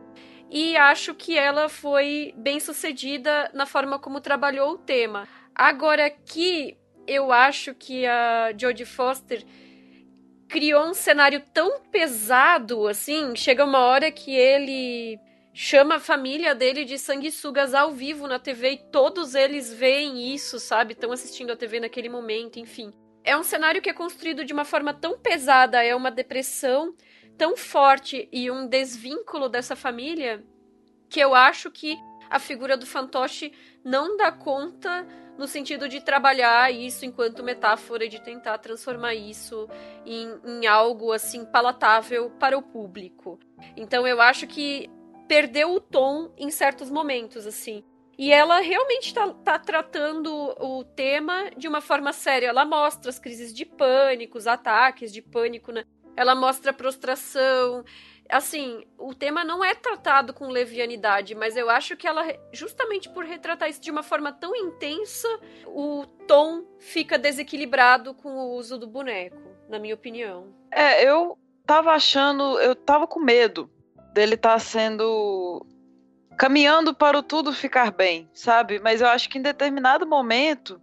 e acho que ela foi bem sucedida na forma como trabalhou o tema. Agora aqui, eu acho que a Jodie Foster criou um cenário tão pesado, assim, chega uma hora que ele chama a família dele de sanguessugas ao vivo na TV, e todos eles veem isso, sabe? Estão assistindo a TV naquele momento, enfim. é um cenário que é construído de uma forma tão pesada, é uma depressão tão forte e um desvínculo dessa família, que eu acho que a figura do fantoche não dá conta no sentido de trabalhar isso enquanto metáfora e de tentar transformar isso em algo assim palatável para o público. Então eu acho que perdeu o tom em certos momentos, assim. E ela realmente tá tratando o tema de uma forma séria. Ela mostra as crises de pânico, os ataques de pânico, né? Ela mostra a prostração. Assim, o tema não é tratado com levianidade, mas eu acho que ela, justamente por retratar isso de uma forma tão intensa, o tom fica desequilibrado com o uso do boneco, na minha opinião. Eu tava com medo dele estar caminhando para o tudo ficar bem, sabe? Mas eu acho que em determinado momento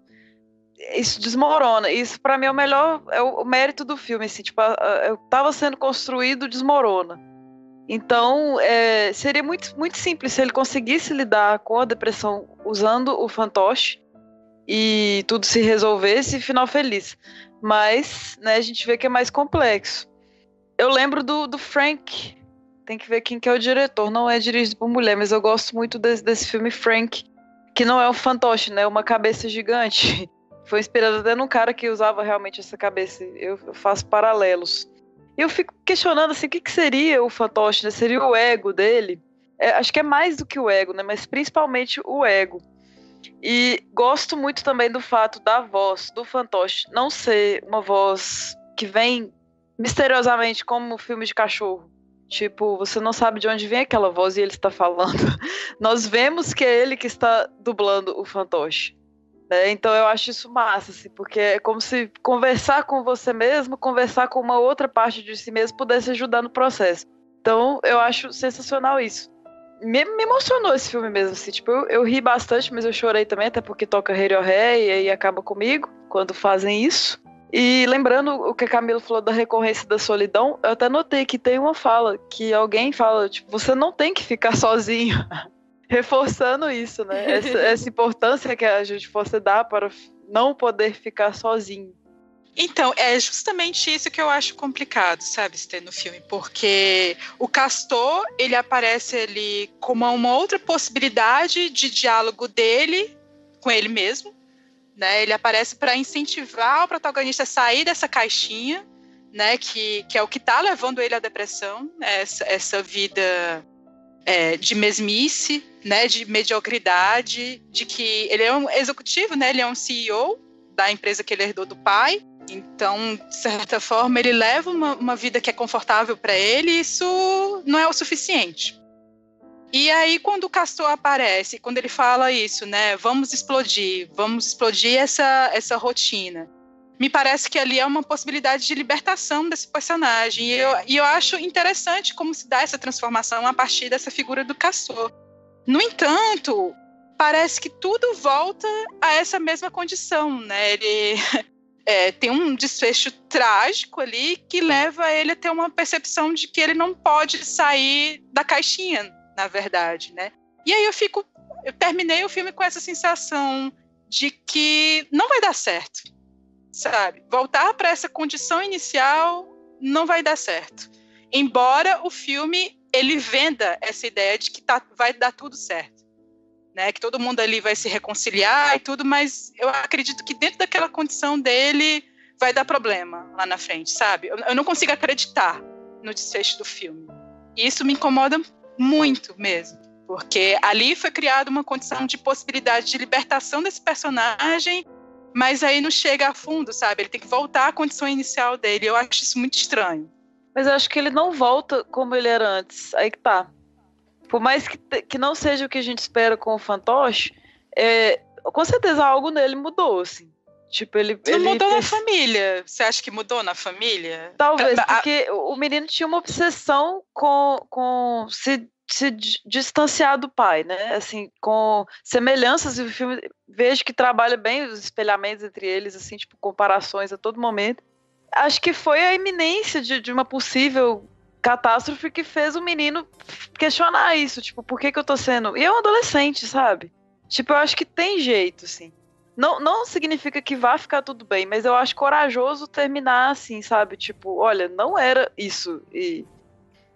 isso desmorona. Isso pra mim é o mérito do filme, assim, tipo, tava sendo construído, desmorona. Então, seria muito, muito simples se ele conseguisse lidar com a depressão usando o fantoche e tudo se resolvesse e final feliz. Mas, né, a gente vê que é mais complexo. Eu lembro do Frank. Tem que ver quem que é o diretor. Não é dirigido por mulher, mas eu gosto muito desse filme Frank, que não é um fantoche, né? É uma cabeça gigante. Foi inspirado até num cara que usava realmente essa cabeça. Eu faço paralelos. E eu fico questionando assim, o que seria o fantoche, né? Seria o ego dele? Acho que é mais do que o ego, né? Mas principalmente o ego. E gosto muito também do fato da voz do fantoche não ser uma voz que vem misteriosamente como um filme de cachorro. Tipo, você não sabe de onde vem aquela voz e ele está falando. Nós vemos que é ele que está dublando o fantoche. Né? Então eu acho isso massa, assim, porque é como se conversar com você mesmo, conversar com uma outra parte de si mesmo pudesse ajudar no processo. Então eu acho sensacional isso. Me emocionou esse filme mesmo, assim, tipo, eu ri bastante, mas eu chorei também, até porque toca Radiohead e aí acaba comigo quando fazem isso. E lembrando o que a Camila falou da recorrência da solidão, eu até notei que tem uma fala, que alguém fala, tipo, você não tem que ficar sozinho. Reforçando isso, né? Essa importância que a Judy Foster dá para não poder ficar sozinho. Então, é justamente isso que eu acho complicado, sabe, Stê, no filme, porque o Castor, ele aparece ali como uma outra possibilidade de diálogo dele com ele mesmo, né? Ele aparece para incentivar o protagonista a sair dessa caixinha, né? Que é o que está levando ele à depressão, essa vida de mesmice, né? De mediocridade, de que ele é um executivo, né? Ele é um CEO da empresa que ele herdou do pai. Então, de certa forma, ele leva uma vida que é confortável para ele e isso não é o suficiente. E aí, quando o Castor aparece, quando ele fala isso, né, vamos explodir essa rotina, me parece que ali é uma possibilidade de libertação desse personagem. E eu acho interessante como se dá essa transformação a partir dessa figura do Castor. No entanto, parece que tudo volta a essa mesma condição, né? Ele tem um desfecho trágico ali que leva ele a ter uma percepção de que ele não pode sair da caixinha, na verdade, né? E aí eu terminei o filme com essa sensação de que não vai dar certo, sabe? Voltar para essa condição inicial não vai dar certo. Embora o filme, ele venda essa ideia de que vai dar tudo certo, né? Que todo mundo ali vai se reconciliar e tudo, mas eu acredito que dentro daquela condição dele vai dar problema lá na frente, sabe? Eu não consigo acreditar no desfecho do filme. E isso me incomoda muito mesmo, porque ali foi criada uma condição de possibilidade de libertação desse personagem, mas aí não chega a fundo, sabe? Ele tem que voltar à condição inicial dele. Eu acho isso muito estranho. Mas eu acho que ele não volta como ele era antes. Aí que tá. Por mais que não seja o que a gente espera com o fantoche, com certeza algo nele mudou, assim. Tipo, ele mudou na família. Você acha que mudou na família? Talvez, porque o menino tinha uma obsessão com se distanciar do pai, né? Assim, com semelhanças, e o filme vejo que trabalha bem os espelhamentos entre eles, assim, tipo, comparações a todo momento. Acho que foi a iminência de uma possível catástrofe que fez o menino questionar isso, tipo, por que eu tô sendo... E é um adolescente, sabe? Tipo, eu acho que tem jeito, assim. Não significa que vá ficar tudo bem, mas eu acho corajoso terminar assim, sabe? Tipo, olha, não era isso e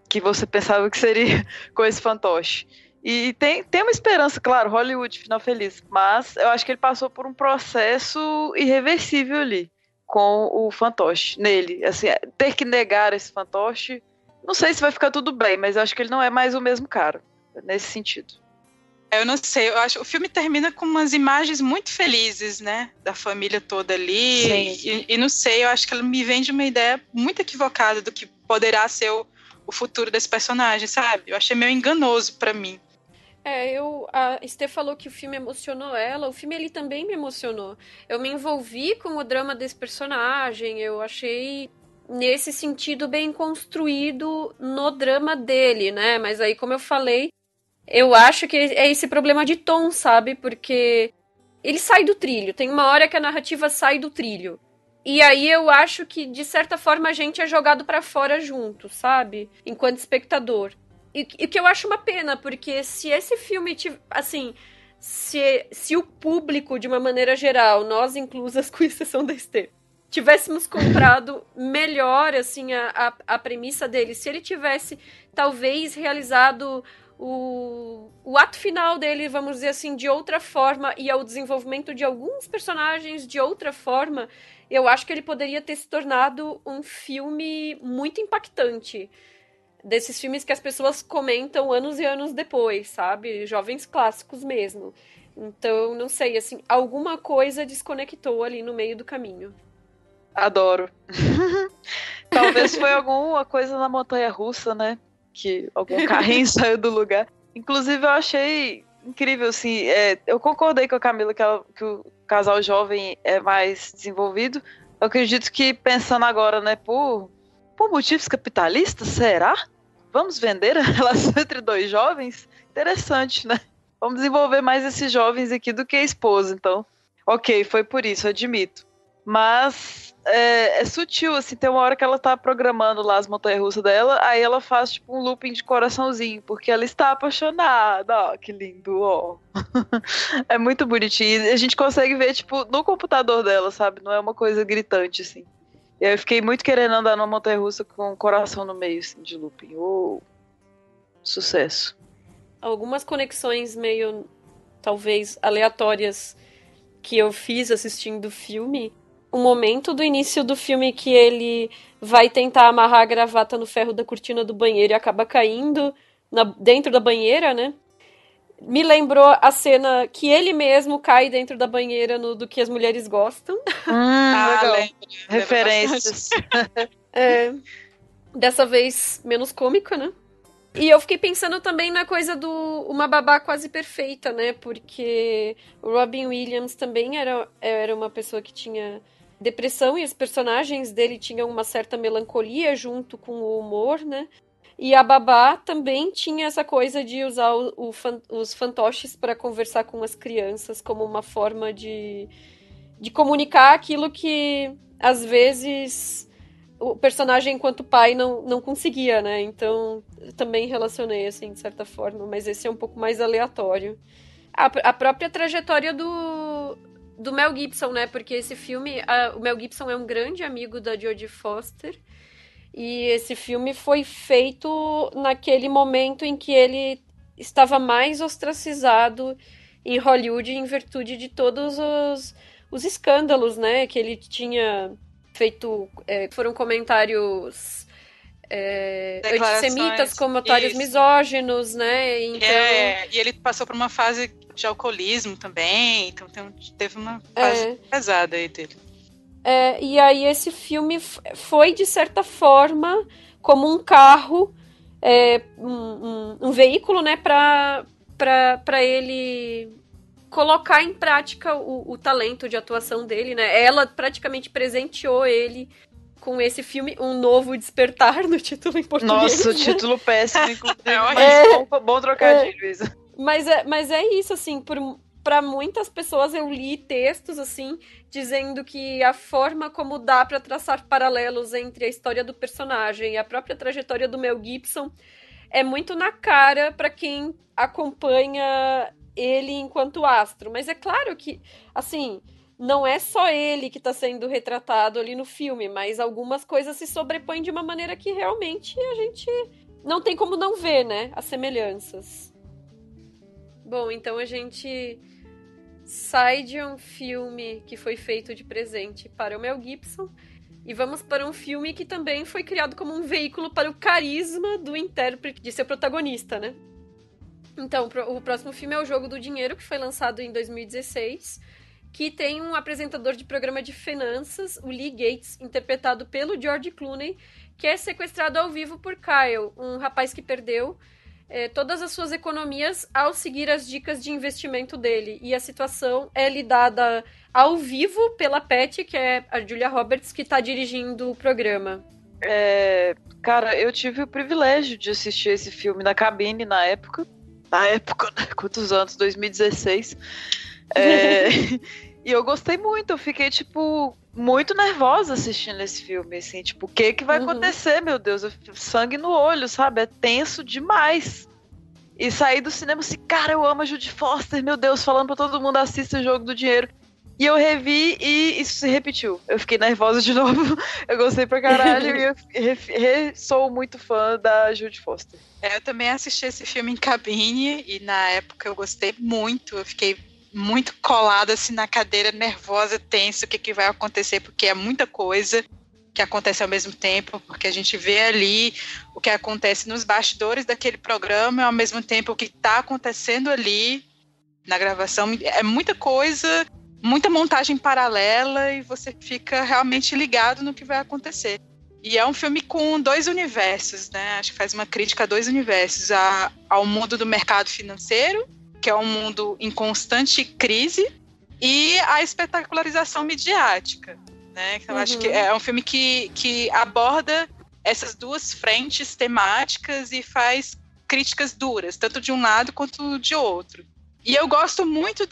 que você pensava que seria com esse fantoche. E tem uma esperança, claro, Hollywood, final feliz, mas eu acho que ele passou por um processo irreversível ali, com o fantoche, nele. Assim, ter que negar esse fantoche, não sei se vai ficar tudo bem, mas eu acho que ele não é mais o mesmo cara, nesse sentido. Eu não sei, eu acho o filme termina com umas imagens muito felizes, né, da família toda ali, e não sei, eu acho que ela me vende uma ideia muito equivocada do que poderá ser o futuro desse personagem, sabe? Eu achei meio enganoso pra mim. A Estê falou que o filme emocionou ela, o filme ele também me emocionou. Eu me envolvi com o drama desse personagem, eu achei nesse sentido bem construído no drama dele, né? Mas aí, como eu falei, eu acho que é esse problema de tom, sabe? Porque ele sai do trilho, tem uma hora que a narrativa sai do trilho. E aí eu acho que, de certa forma, a gente é jogado pra fora junto, sabe? Enquanto espectador. E que eu acho uma pena, porque se esse filme, assim, se o público, de uma maneira geral, nós inclusas, com exceção da Esther, tivéssemos comprado melhor, assim, a premissa dele, se ele tivesse, talvez, realizado o ato final dele, vamos dizer assim, de outra forma, e ao desenvolvimento de alguns personagens de outra forma, eu acho que ele poderia ter se tornado um filme muito impactante. Desses filmes que as pessoas comentam anos e anos depois, sabe? Jovens clássicos mesmo. Então, não sei, assim, alguma coisa desconectou ali no meio do caminho. Adoro. Talvez foi alguma coisa na montanha-russa, né? Que algum carrinho saiu do lugar. Inclusive, eu achei incrível, assim. Eu concordei com a Camila que o casal jovem é mais desenvolvido. Eu acredito que, pensando agora, né, por motivos capitalistas, será? Vamos vender a relação entre dois jovens? Interessante, né? Vamos desenvolver mais esses jovens aqui do que a esposa, então. Ok, foi por isso, admito. Mas é sutil, assim, tem uma hora que ela tá programando lá as montanhas-russas dela, aí ela faz, tipo, um looping de coraçãozinho, porque ela está apaixonada. Ó, que lindo, ó. É muito bonitinho. E a gente consegue ver, tipo, no computador dela, sabe? Não é uma coisa gritante, assim. E aí eu fiquei muito querendo andar numa montanha-russa com o coração no meio, assim, de looping. Sucesso. Algumas conexões meio, talvez, aleatórias que eu fiz assistindo o filme. O momento do início do filme que ele vai tentar amarrar a gravata no ferro da cortina do banheiro e acaba caindo dentro da banheira, né? Me lembrou a cena que ele mesmo cai dentro da banheira no Do Que As Mulheres Gostam. Legal. Referências. Dessa vez menos cômica, né? E eu fiquei pensando também na coisa do Uma Babá Quase Perfeita, né? Porque o Robin Williams também era uma pessoa que tinha depressão e os personagens dele tinham uma certa melancolia junto com o humor, né? E a babá também tinha essa coisa de usar os fantoches para conversar com as crianças como uma forma de comunicar aquilo que, às vezes, o personagem, enquanto pai, não conseguia, né? Então, eu também relacionei, assim, de certa forma. Mas esse é um pouco mais aleatório. A própria trajetória do Mel Gibson, né? Porque esse filme... o Mel Gibson é um grande amigo da Jodie Foster. E esse filme foi feito naquele momento em que ele estava mais ostracizado em Hollywood em virtude de todos os escândalos, né, que ele tinha feito. Foram comentários antissemitas, comentários misóginos, né? Então... e ele passou por uma fase de alcoolismo também, então teve uma fase pesada aí dele. E aí esse filme foi, de certa forma, como um carro, um veículo, né, para ele colocar em prática o talento de atuação dele, né? Ela praticamente presenteou ele com esse filme, Um Novo Despertar, no título em português. Nossa, o título péssimo, inclusive, mas bom trocadilho, isso. Mas é isso, assim, para muitas pessoas eu li textos, assim, dizendo que a forma como dá para traçar paralelos entre a história do personagem e a própria trajetória do Mel Gibson é muito na cara para quem acompanha ele enquanto astro. Mas é claro que, assim, não é só ele que está sendo retratado ali no filme, mas algumas coisas se sobrepõem de uma maneira que realmente a gente não tem como não ver, né? As semelhanças. Bom, então a gente sai de um filme que foi feito de presente para o Mel Gibson e vamos para um filme que também foi criado como um veículo para o carisma do intérprete, de seu protagonista, né? Então, o próximo filme é O Jogo do Dinheiro, que foi lançado em 2016, que tem um apresentador de programa de finanças, o Lee Gates, interpretado pelo George Clooney, que é sequestrado ao vivo por Kyle, um rapaz que perdeu todas as suas economias ao seguir as dicas de investimento dele. E a situação é lidada ao vivo pela Patty, que é a Julia Roberts, que está dirigindo o programa. Cara, eu tive o privilégio de assistir esse filme na cabine na época, né? Quantos anos? 2016. E eu gostei muito, eu fiquei, tipo, muito nervosa assistindo esse filme, assim, tipo, o que vai acontecer, meu Deus? Sangue no olho, sabe? É tenso demais. E saí do cinema assim, cara, eu amo a Judy Foster, meu Deus, falando pra todo mundo, assista O Jogo do Dinheiro. E eu revi e isso se repetiu. Eu fiquei nervosa de novo, eu gostei pra caralho e eu sou muito fã da Judy Foster. Eu também assisti esse filme em cabine e na época eu gostei muito, eu fiquei muito colada assim na cadeira, nervosa, tensa, o que vai acontecer, porque é muita coisa que acontece ao mesmo tempo, porque a gente vê ali o que acontece nos bastidores daquele programa e ao mesmo tempo o que está acontecendo ali na gravação, é muita coisa, muita montagem paralela e você fica realmente ligado no que vai acontecer. E é um filme com 2 universos, né? Acho que faz uma crítica a 2 universos, ao mundo do mercado financeiro, que é um mundo em constante crise, e a espetacularização midiática, né? Então, acho que é um filme que aborda essas 2 frentes temáticas e faz críticas duras, tanto de um lado quanto de outro. E eu gosto muito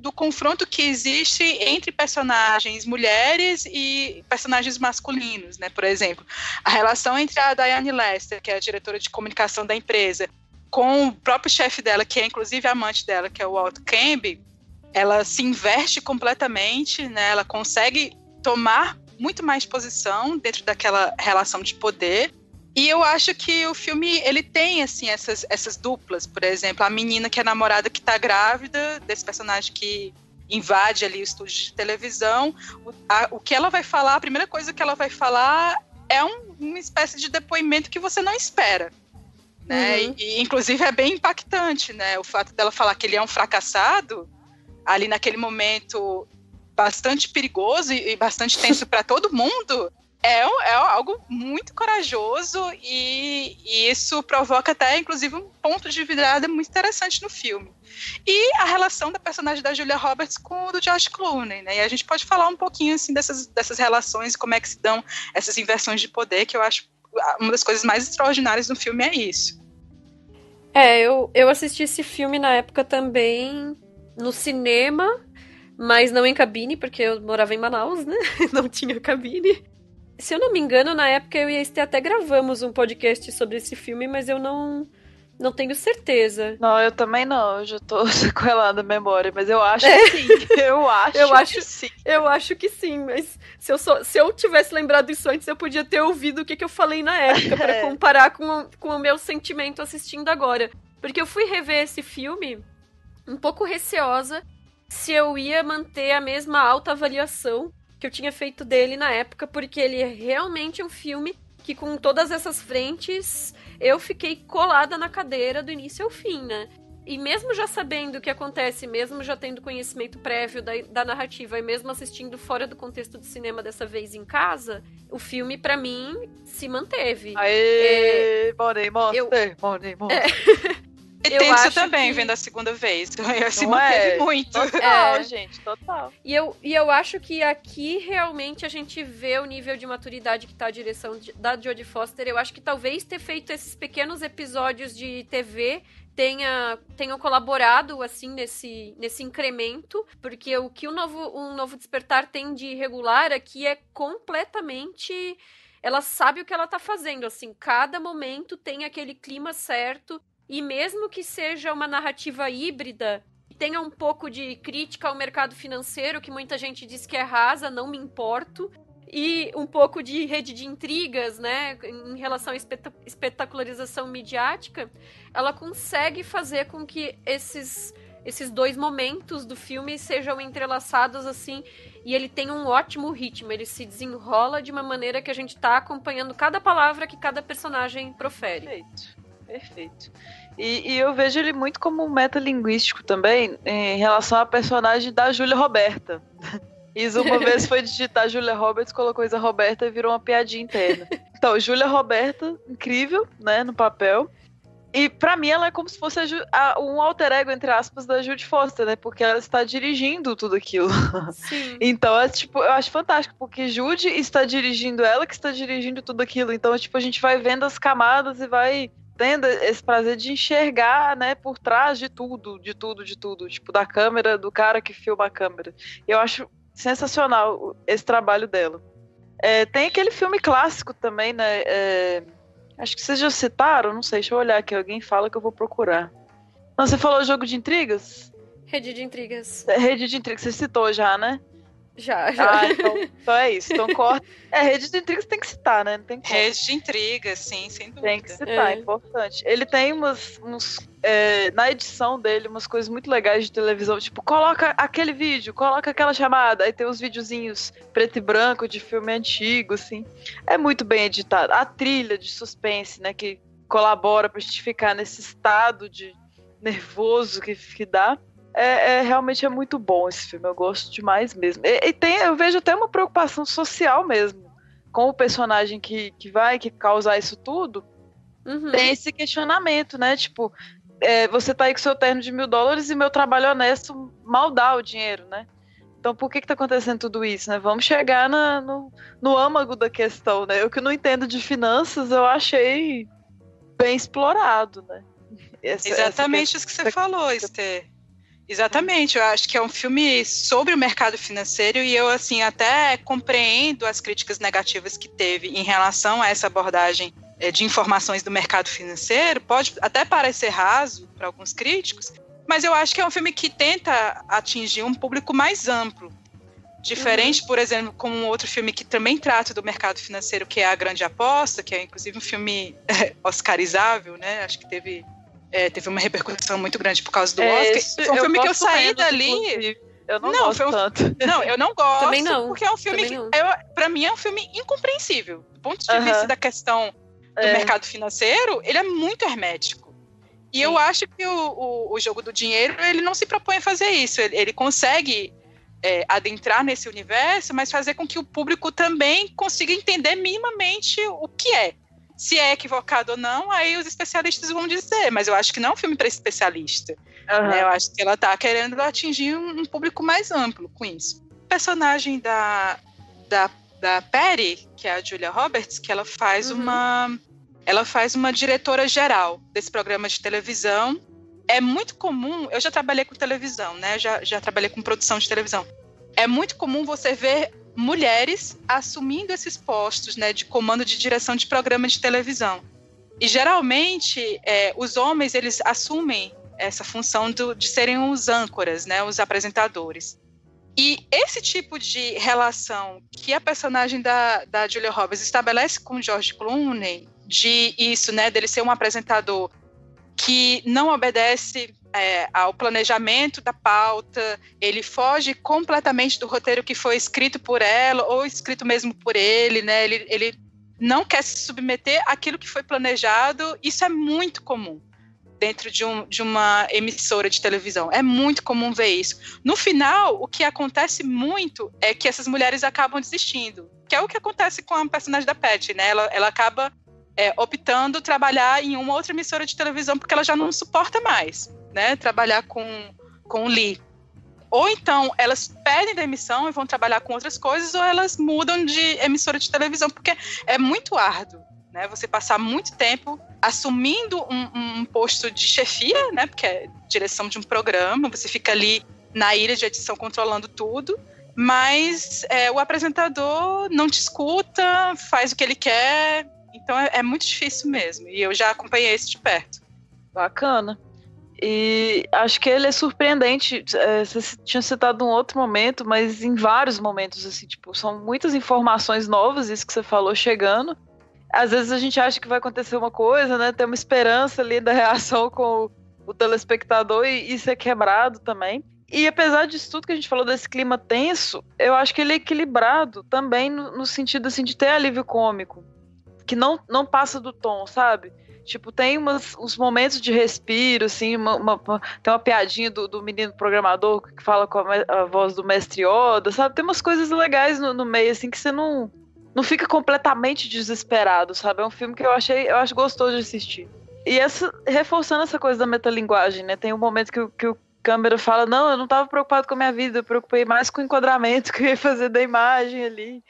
do confronto que existe entre personagens mulheres e personagens masculinos, né? Por exemplo, a relação entre a Diane Lester, que é a diretora de comunicação da empresa, com o próprio chefe dela, que é inclusive amante dela, que é o Walt Campbell, ela se inverte completamente, né? Ela consegue tomar muito mais posição dentro daquela relação de poder. E eu acho que o filme, ele tem, assim, essas duplas. Por exemplo, a menina que é namorada que está grávida, desse personagem que invade ali o estúdio de televisão. O que ela vai falar, a primeira coisa que ela vai falar é uma espécie de depoimento que você não espera. Né? E inclusive é bem impactante, né? O fato dela falar que ele é um fracassado, ali naquele momento bastante perigoso e bastante tenso para todo mundo, é algo muito corajoso e isso provoca até, inclusive, um ponto de virada muito interessante no filme. E a relação da personagem da Julia Roberts com o do George Clooney, né? E a gente pode falar um pouquinho assim, dessas relações e como é que se dão essas inversões de poder, que eu acho uma das coisas mais extraordinárias do filme é isso. Eu assisti esse filme na época também no cinema, mas não em cabine, porque eu morava em Manaus, né? Não tinha cabine. Se eu não me engano, na época eu e a Estê até gravamos um podcast sobre esse filme, mas eu não tenho certeza. Não, eu também não, eu já tô sequelada a memória, mas eu acho que sim. Eu acho que sim. Eu acho que sim, mas se eu tivesse lembrado isso antes, eu podia ter ouvido o que eu falei na época, pra comparar com o meu sentimento assistindo agora. Porque eu fui rever esse filme um pouco receosa se eu ia manter a mesma alta avaliação que eu tinha feito dele na época, porque ele é realmente um filme que, com todas essas frentes, eu fiquei colada na cadeira do início ao fim, né? E mesmo já sabendo o que acontece, mesmo já tendo conhecimento prévio da narrativa, e mesmo assistindo fora do contexto do cinema dessa vez em casa, o filme, pra mim, se manteve. Aê, Money Monster. E tenso também, vendo a segunda vez. Se manteve muito. Total, gente, total. E eu acho que aqui realmente a gente vê o nível de maturidade que tá a direção da Jodie Foster. Eu acho que talvez ter feito esses pequenos episódios de TV tenham colaborado, assim, nesse incremento, porque o que um novo Despertar tem de irregular aqui é completamente... Ela sabe o que ela tá fazendo, assim, cada momento tem aquele clima certo. E mesmo que seja uma narrativa híbrida, tenha um pouco de crítica ao mercado financeiro, que muita gente diz que é rasa, não me importo. E um pouco de rede de intrigas, né, em relação à espetacularização midiática, ela consegue fazer com que esses dois momentos do filme sejam entrelaçados assim, e ele tem um ótimo ritmo, ele se desenrola de uma maneira que a gente tá acompanhando cada palavra que cada personagem profere. Perfeito. E eu vejo ele muito como metalinguístico também, em relação à personagem da Júlia Roberta. Isa uma vez foi digitar Julia Roberts, colocou Isa Roberta e virou uma piadinha interna. Então, Julia Roberta, incrível, né, no papel. E pra mim ela é como se fosse um alter ego, entre aspas, da Judy Foster, né, porque ela está dirigindo tudo aquilo. Sim. Então, eu acho fantástico, porque Judy está dirigindo ela, que está dirigindo tudo aquilo. Então, a gente vai vendo as camadas e vai tendo esse prazer de enxergar, né, por trás de tudo, tipo, da câmera, do cara que filma a câmera. Eu acho sensacional esse trabalho dela. Tem aquele filme clássico também, né? Acho que vocês já citaram, não sei, deixa eu olhar aqui, alguém fala que eu vou procurar. Não, você falou Jogo de Intrigas? Rede de Intrigas. Rede de Intrigas, você citou já, né? Já. Então é isso. Então corta. Rede de Intrigas tem que citar, né? Não tem como. Rede de Intrigas, sim, sem dúvida. Tem que citar, é importante. Ele tem na edição dele, umas coisas muito legais de televisão, tipo, coloca aquele vídeo, coloca aquela chamada, aí tem uns videozinhos preto e branco de filme antigo, assim. É muito bem editado. A trilha de suspense, né, que colabora pra gente ficar nesse estado de nervoso que dá. Realmente é muito bom esse filme, eu gosto demais mesmo. Eu vejo até uma preocupação social mesmo, com o personagem que vai causar isso tudo. Uhum. Tem esse questionamento, né, tipo, você tá aí com seu terno de $1.000 e meu trabalho honesto mal dá o dinheiro, né? Então por que tá acontecendo tudo isso, né? Vamos chegar no âmago da questão, né? Eu que não entendo de finanças, eu achei bem explorado, né? Exatamente isso que você falou, Esther. Exatamente, eu acho que é um filme sobre o mercado financeiro e eu, assim, até compreendo as críticas negativas que teve em relação a essa abordagem de informações do mercado financeiro. Pode até parecer raso para alguns críticos, mas eu acho que é um filme que tenta atingir um público mais amplo. Diferente, por exemplo, com um outro filme que também trata do mercado financeiro, que é A Grande Aposta, que é inclusive um filme oscarizável, né? Acho que teve uma repercussão muito grande por causa do Oscar. Foi um filme que eu saí dali... Eu não gosto tanto. Não, eu não gosto. Também não. Porque é um filme que, pra mim, é um filme incompreensível. Do ponto de vista da questão do mercado financeiro, ele é muito hermético. E eu acho que o Jogo do Dinheiro, ele não se propõe a fazer isso. Ele consegue adentrar nesse universo, mas fazer com que o público também consiga entender minimamente o que é. Se é equivocado ou não, aí os especialistas vão dizer, mas eu acho que não é um filme para especialista. Né? Eu acho que ela está querendo atingir um público mais amplo com isso. O personagem da Patty, que é a Julia Roberts, que ela faz uma diretora geral desse programa de televisão. É muito comum, eu já trabalhei com televisão, né? Já trabalhei com produção de televisão. É muito comum você ver mulheres assumindo esses postos, né, de comando de direção de programa de televisão. E geralmente os homens, eles assumem essa função de serem os âncoras, né, os apresentadores. E esse tipo de relação que a personagem da Julia Roberts estabelece com o George Clooney, dele ser um apresentador que não obedece ao planejamento da pauta, ele foge completamente do roteiro que foi escrito por ela ou escrito mesmo por ele, né? Ele não quer se submeter àquilo que foi planejado. Isso é muito comum dentro de uma emissora de televisão. É muito comum ver isso. No final, o que acontece muito é que essas mulheres acabam desistindo, que é o que acontece com a personagem da Patty, né? Ela acaba optando trabalhar em uma outra emissora de televisão porque ela já não suporta mais, né, trabalhar com o Lee. Ou então elas pedem demissão e vão trabalhar com outras coisas, ou elas mudam de emissora de televisão, porque é muito árduo, né, você passar muito tempo assumindo um posto de chefia, né, porque é direção de um programa, você fica ali na ilha de edição controlando tudo, mas o apresentador não te escuta, faz o que ele quer. Então é muito difícil mesmo. E eu já acompanhei isso de perto. Bacana. E acho que ele é surpreendente. Você tinha citado um outro momento, mas em vários momentos, assim, tipo, são muitas informações novas, isso que você falou, chegando. Às vezes a gente acha que vai acontecer uma coisa, né? Tem uma esperança ali da reação com o telespectador e isso é quebrado também. E apesar disso tudo que a gente falou desse clima tenso, eu acho que ele é equilibrado também no sentido assim, de ter alívio cômico, que não passa do tom, sabe? Tipo, tem uns momentos de respiro, assim, tem uma piadinha do menino programador que fala com a voz do mestre Yoda, sabe? Tem umas coisas legais no meio, assim, que você não fica completamente desesperado, sabe? É um filme que eu acho gostoso de assistir. E reforçando essa coisa da metalinguagem, né? Tem um momento que o câmera fala, não, eu não estava preocupado com a minha vida, eu preocupei mais com o enquadramento que eu ia fazer da imagem ali.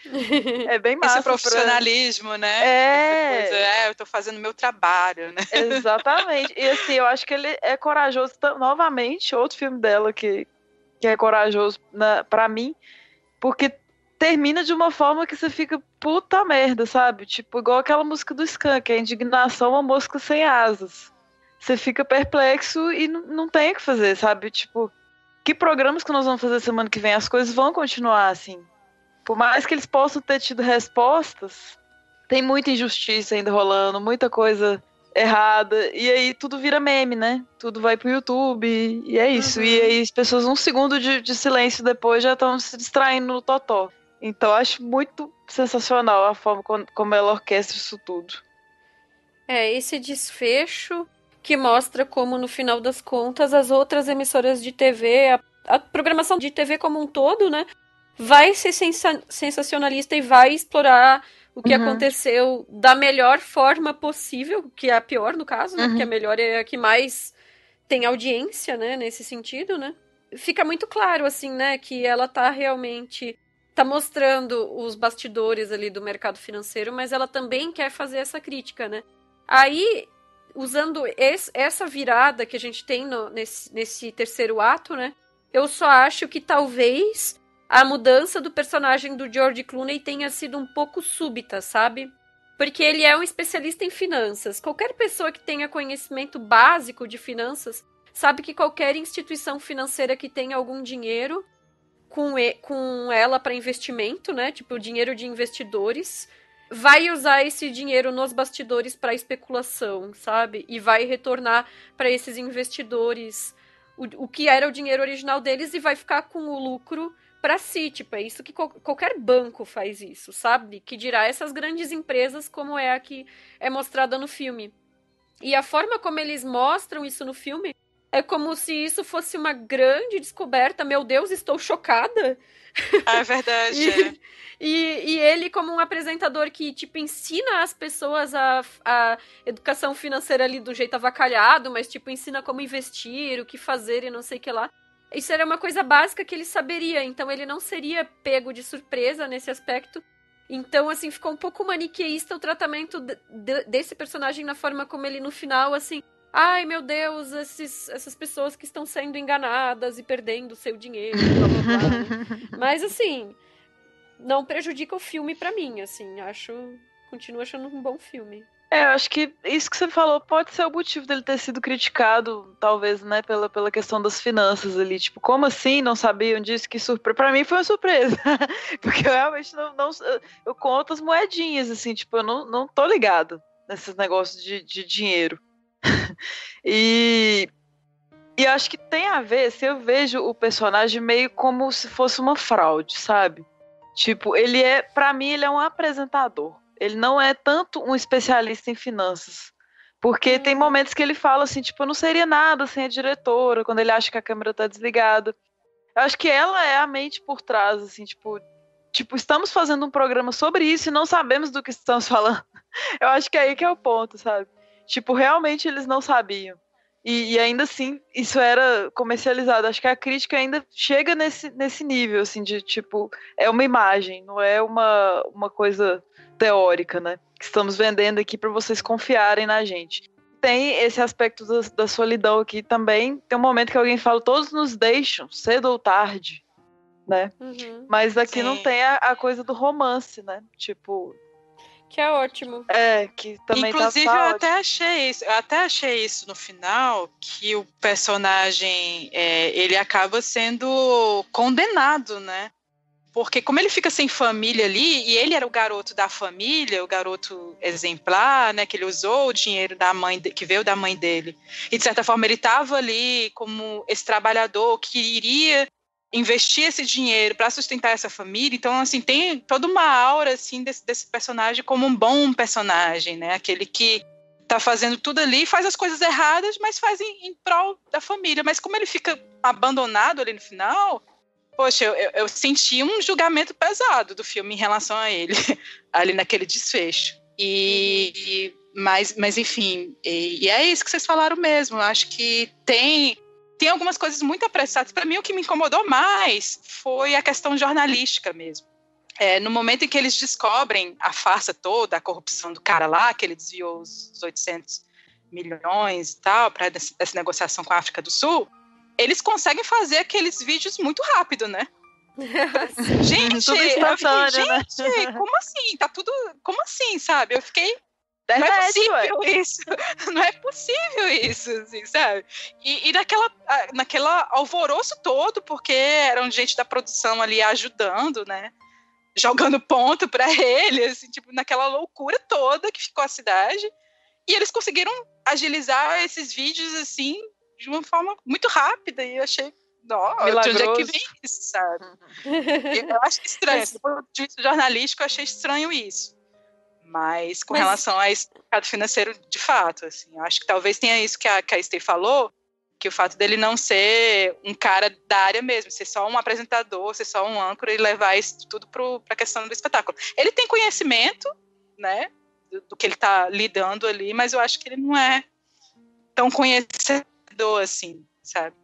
É bem massa. Esse profissionalismo, né? Eu tô fazendo meu trabalho, né? Exatamente. E assim, eu acho que ele é corajoso, novamente, outro filme dela que é corajoso pra mim, porque termina de uma forma que você fica puta merda, sabe? Tipo, igual aquela música do Skank, a indignação é uma mosca sem asas. Você fica perplexo e não tem o que fazer, sabe? Tipo, que programas que nós vamos fazer semana que vem? As coisas vão continuar assim. Por mais que eles possam ter tido respostas, tem muita injustiça ainda rolando, muita coisa errada. E aí tudo vira meme, né? Tudo vai pro YouTube e é isso. E aí as pessoas, um segundo de silêncio depois, já estão se distraindo no totó. Então acho muito sensacional a forma como ela orquestra isso tudo. Esse desfecho que mostra como, no final das contas, as outras emissoras de TV, a programação de TV como um todo, né, vai ser sensacionalista e vai explorar o que aconteceu da melhor forma possível, que é a pior no caso, né, porque a melhor é a que mais tem audiência, né, nesse sentido, né. Fica muito claro, assim, né, que ela tá mostrando os bastidores ali do mercado financeiro, mas ela também quer fazer essa crítica, né. Aí, usando essa virada que a gente tem nesse terceiro ato, né? Eu só acho que talvez a mudança do personagem do George Clooney tenha sido um pouco súbita, sabe? Porque ele é um especialista em finanças. Qualquer pessoa que tenha conhecimento básico de finanças sabe que qualquer instituição financeira que tenha algum dinheiro com ela para investimento, né? Tipo, dinheiro de investidores, vai usar esse dinheiro nos bastidores para especulação, sabe? E vai retornar para esses investidores o que era o dinheiro original deles e vai ficar com o lucro para si. Tipo, é isso que qualquer banco faz isso, sabe? Que dirá essas grandes empresas como é a que é mostrada no filme. E a forma como eles mostram isso no filme é como se isso fosse uma grande descoberta. Meu Deus, estou chocada. É verdade, E ele, como um apresentador que, tipo, ensina as pessoas a educação financeira ali do jeito avacalhado, mas, tipo, ensina como investir, o que fazer e não sei o que lá. Isso era uma coisa básica que ele saberia, então ele não seria pego de surpresa nesse aspecto. Então, assim, ficou um pouco maniqueísta o tratamento desse personagem na forma como ele, no final, assim... Ai, meu Deus, essas pessoas que estão sendo enganadas e perdendo seu dinheiro, blá, blá, blá. Mas, assim... não prejudica o filme pra mim, assim, continuo achando um bom filme. Eu acho que isso que você falou pode ser o motivo dele ter sido criticado, talvez, né, pela questão das finanças ali, tipo, como assim, não sabiam disso, que surpresa, pra mim foi uma surpresa, porque eu realmente eu conto as moedinhas, assim, tipo, eu não tô ligado nesses negócios de dinheiro. E acho que tem a ver, se eu vejo o personagem meio como se fosse uma fraude, sabe? Tipo, pra mim, ele é um apresentador. Ele não é tanto um especialista em finanças. Porque tem momentos que ele fala assim, tipo, eu não seria nada sem a diretora, quando ele acha que a câmera tá desligada. Eu acho que ela é a mente por trás, assim, tipo, estamos fazendo um programa sobre isso e não sabemos do que estamos falando. Eu acho que é aí que é o ponto, sabe? Tipo, realmente eles não sabiam. E ainda assim, isso era comercializado. Acho que a crítica ainda chega nesse nível, assim, de tipo, é uma imagem, não é uma coisa teórica, né? Que estamos vendendo aqui para vocês confiarem na gente. Tem esse aspecto da solidão aqui também. Tem um momento que alguém fala, todos nos deixam, cedo ou tarde, né? Mas aqui não tem a coisa do romance, né? Tipo... Que é ótimo. Que também inclusive, tá eu ótimo. até achei isso no final, que o personagem, ele acaba sendo condenado, né? Porque como ele fica sem família ali, e ele era o garoto da família, o garoto exemplar, né, que ele usou o dinheiro da mãe, que veio da mãe dele, e de certa forma ele estava ali como esse trabalhador que iria investir esse dinheiro para sustentar essa família. Então, assim, tem toda uma aura, assim, desse personagem como um bom personagem, né, aquele que tá fazendo tudo ali, faz as coisas erradas, mas faz em prol da família. Mas como ele fica abandonado ali no final... Poxa, eu senti um julgamento pesado do filme em relação a ele, ali naquele desfecho. Mas enfim, e é isso que vocês falaram mesmo. Eu acho que tem algumas coisas muito apressadas. Para mim, o que me incomodou mais foi a questão jornalística mesmo. No momento em que eles descobrem a farsa toda, a corrupção do cara lá, que ele desviou os 800 milhões e tal, para essa negociação com a África do Sul, eles conseguem fazer aqueles vídeos muito rápido, né? Gente, tudo instantâneo, né? Como assim? Tá tudo... Como assim, sabe? Eu fiquei... Não é possível isso. Não é possível isso, assim, sabe? E naquela alvoroço todo, porque eram gente da produção ali ajudando, né? Jogando ponto pra ele, assim, tipo, naquela loucura toda que ficou a cidade. E eles conseguiram agilizar esses vídeos, assim, de uma forma muito rápida, e eu achei, nossa, de onde é que vem isso, sabe? Eu acho estranho, do ponto de vista jornalístico, eu achei estranho isso. Mas com relação a esse mercado financeiro, de fato, assim, eu acho que talvez tenha isso que a Estê falou, que o fato dele não ser um cara da área mesmo, ser só um apresentador, ser só um âncora e levar isso tudo para a questão do espetáculo. Ele tem conhecimento, né, do que ele está lidando ali, mas eu acho que ele não é tão conhecedor assim, sabe?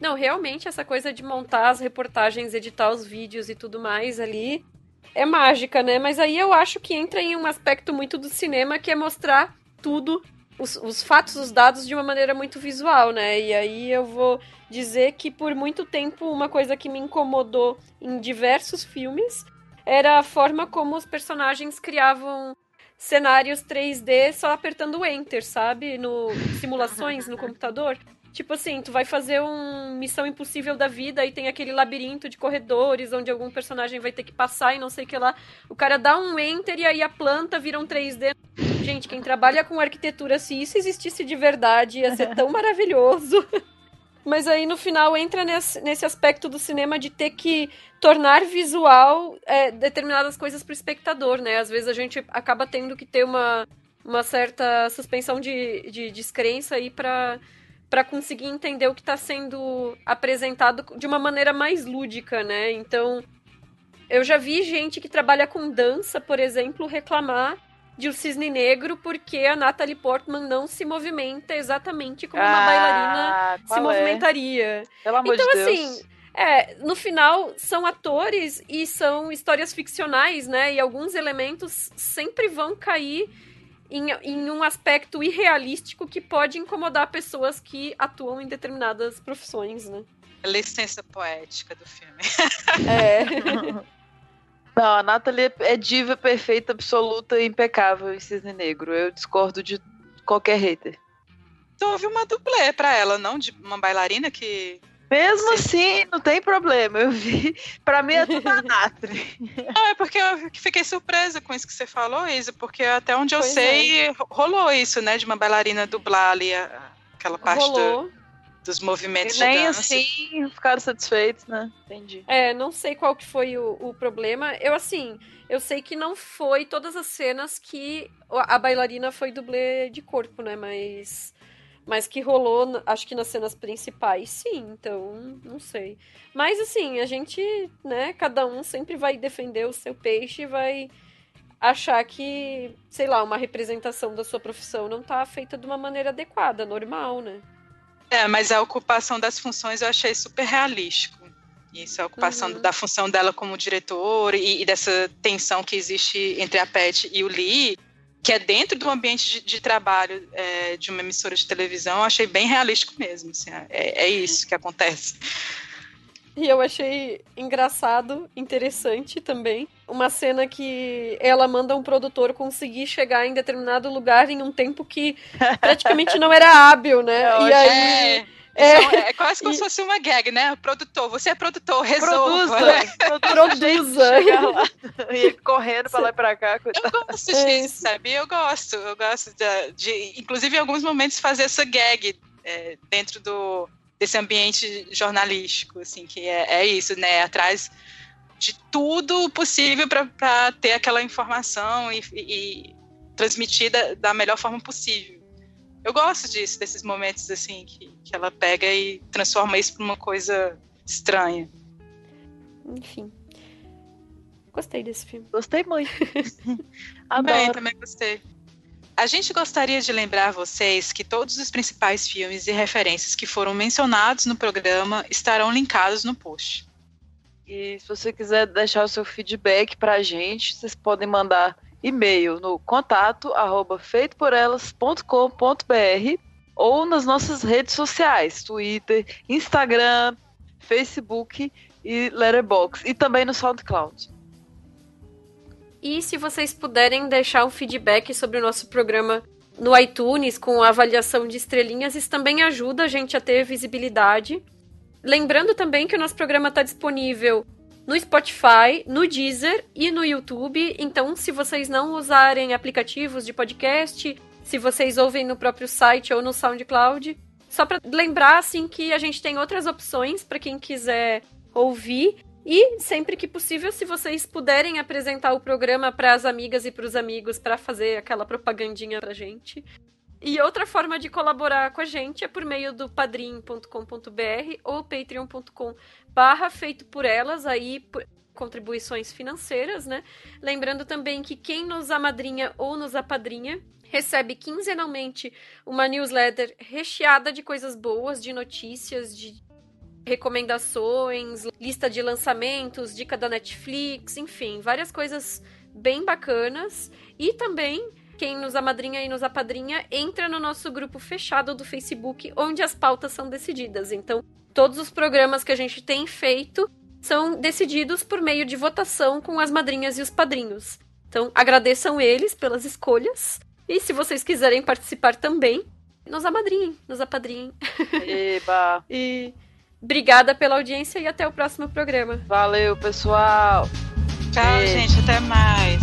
Não, realmente essa coisa de montar as reportagens, editar os vídeos e tudo mais ali é mágica, né? Mas aí eu acho que entra em um aspecto muito do cinema, que é mostrar tudo, os fatos, os dados de uma maneira muito visual, né? E aí eu vou dizer que por muito tempo uma coisa que me incomodou em diversos filmes era a forma como os personagens criavam cenários 3D só apertando o Enter, sabe? Simulações no computador. Tipo assim, tu vai fazer uma Missão Impossível da vida e tem aquele labirinto de corredores onde algum personagem vai ter que passar e não sei o que lá. O cara dá um Enter e aí a planta vira um 3D. Gente, quem trabalha com arquitetura, se isso existisse de verdade, ia ser tão maravilhoso. Mas aí no final entra nesse aspecto do cinema de ter que tornar visual determinadas coisas pro espectador, né? Às vezes a gente acaba tendo que ter uma certa suspensão de descrença aí para conseguir entender o que está sendo apresentado de uma maneira mais lúdica, né? Então, eu já vi gente que trabalha com dança, por exemplo, reclamar de O Cisne Negro porque a Natalie Portman não se movimenta exatamente como uma bailarina se movimentaria. Pelo amor de Deus. Assim, no final, são atores e são histórias ficcionais, né? E alguns elementos sempre vão cair em um aspecto irrealístico que pode incomodar pessoas que atuam em determinadas profissões, né? A licença poética do filme. Não, a Natalie é diva perfeita, absoluta e impecável em Cisne Negro. Eu discordo de qualquer hater. Tu houve uma dublê pra ela, não? De uma bailarina que... Mesmo assim, não tem problema. Eu vi. Pra mim é tudo a Natalie. Não, é porque eu fiquei surpresa com isso que você falou, Isa, porque até onde eu sei, rolou isso, né? De uma bailarina dublar ali aquela parte dos movimentos de dança. Nem assim ficaram satisfeitos, né? Entendi. Não sei qual que foi o problema. Eu sei que não foi todas as cenas que a bailarina foi dublê de corpo, né? Mas que rolou, acho que nas cenas principais, sim, então, não sei. Mas, assim, a gente, né, cada um sempre vai defender o seu peixe e vai achar que, sei lá, uma representação da sua profissão não tá feita de uma maneira adequada, normal, né? Mas a ocupação das funções eu achei super realístico. Isso, a ocupação da função dela como diretora e dessa tensão que existe entre a Pat e o Lee, que é dentro do ambiente de trabalho de uma emissora de televisão, eu achei bem realístico mesmo. Assim, é isso que acontece. E eu achei engraçado, interessante também. Uma cena que ela manda um produtor conseguir chegar em determinado lugar em um tempo que praticamente não era hábil, né? E aí... É quase como se fosse uma gag, né? Produtor, você é produtor, resolva. Produza. E ele correndo pra lá e pra cá. Eu gosto disso, sabe? Eu gosto de inclusive em alguns momentos, fazer essa gag dentro desse ambiente jornalístico, assim, que é isso, né? Atrás de tudo possível para ter aquela informação e transmitida da melhor forma possível. Eu gosto disso, desses momentos assim que ela pega e transforma isso pra uma coisa estranha. Enfim. Gostei desse filme. Gostei muito. Adoro. Também gostei. A gente gostaria de lembrar vocês que todos os principais filmes e referências que foram mencionados no programa estarão linkados no post. E se você quiser deixar o seu feedback pra gente, vocês podem mandar e-mail no contato@feitoporelas.com.br ou nas nossas redes sociais, Twitter, Instagram, Facebook e Letterboxd, e também no SoundCloud. E se vocês puderem deixar um feedback sobre o nosso programa no iTunes, com a avaliação de estrelinhas, isso também ajuda a gente a ter visibilidade. Lembrando também que o nosso programa está disponível no Spotify, no Deezer e no YouTube. Então, se vocês não usarem aplicativos de podcast, se vocês ouvem no próprio site ou no SoundCloud, só para lembrar assim que a gente tem outras opções para quem quiser ouvir. E sempre que possível, se vocês puderem apresentar o programa para as amigas e para os amigos para fazer aquela propagandinha pra gente. E outra forma de colaborar com a gente é por meio do padrim.com.br ou patreon.com/feitoporelas, aí contribuições financeiras, né? Lembrando também que quem nos amadrinha ou nos apadrinha recebe quinzenalmente uma newsletter recheada de coisas boas, de notícias, de recomendações, lista de lançamentos, dica da Netflix, enfim, várias coisas bem bacanas. E também quem nos amadrinha e nos apadrinha entra no nosso grupo fechado do Facebook, onde as pautas são decididas. Então, todos os programas que a gente tem feito são decididos por meio de votação com as madrinhas e os padrinhos. Então, agradeçam eles pelas escolhas. E se vocês quiserem participar também, nos amadrinhem, nos apadrinhem. Eba! E obrigada pela audiência e até o próximo programa. Valeu, pessoal! Tchau, gente. Até mais.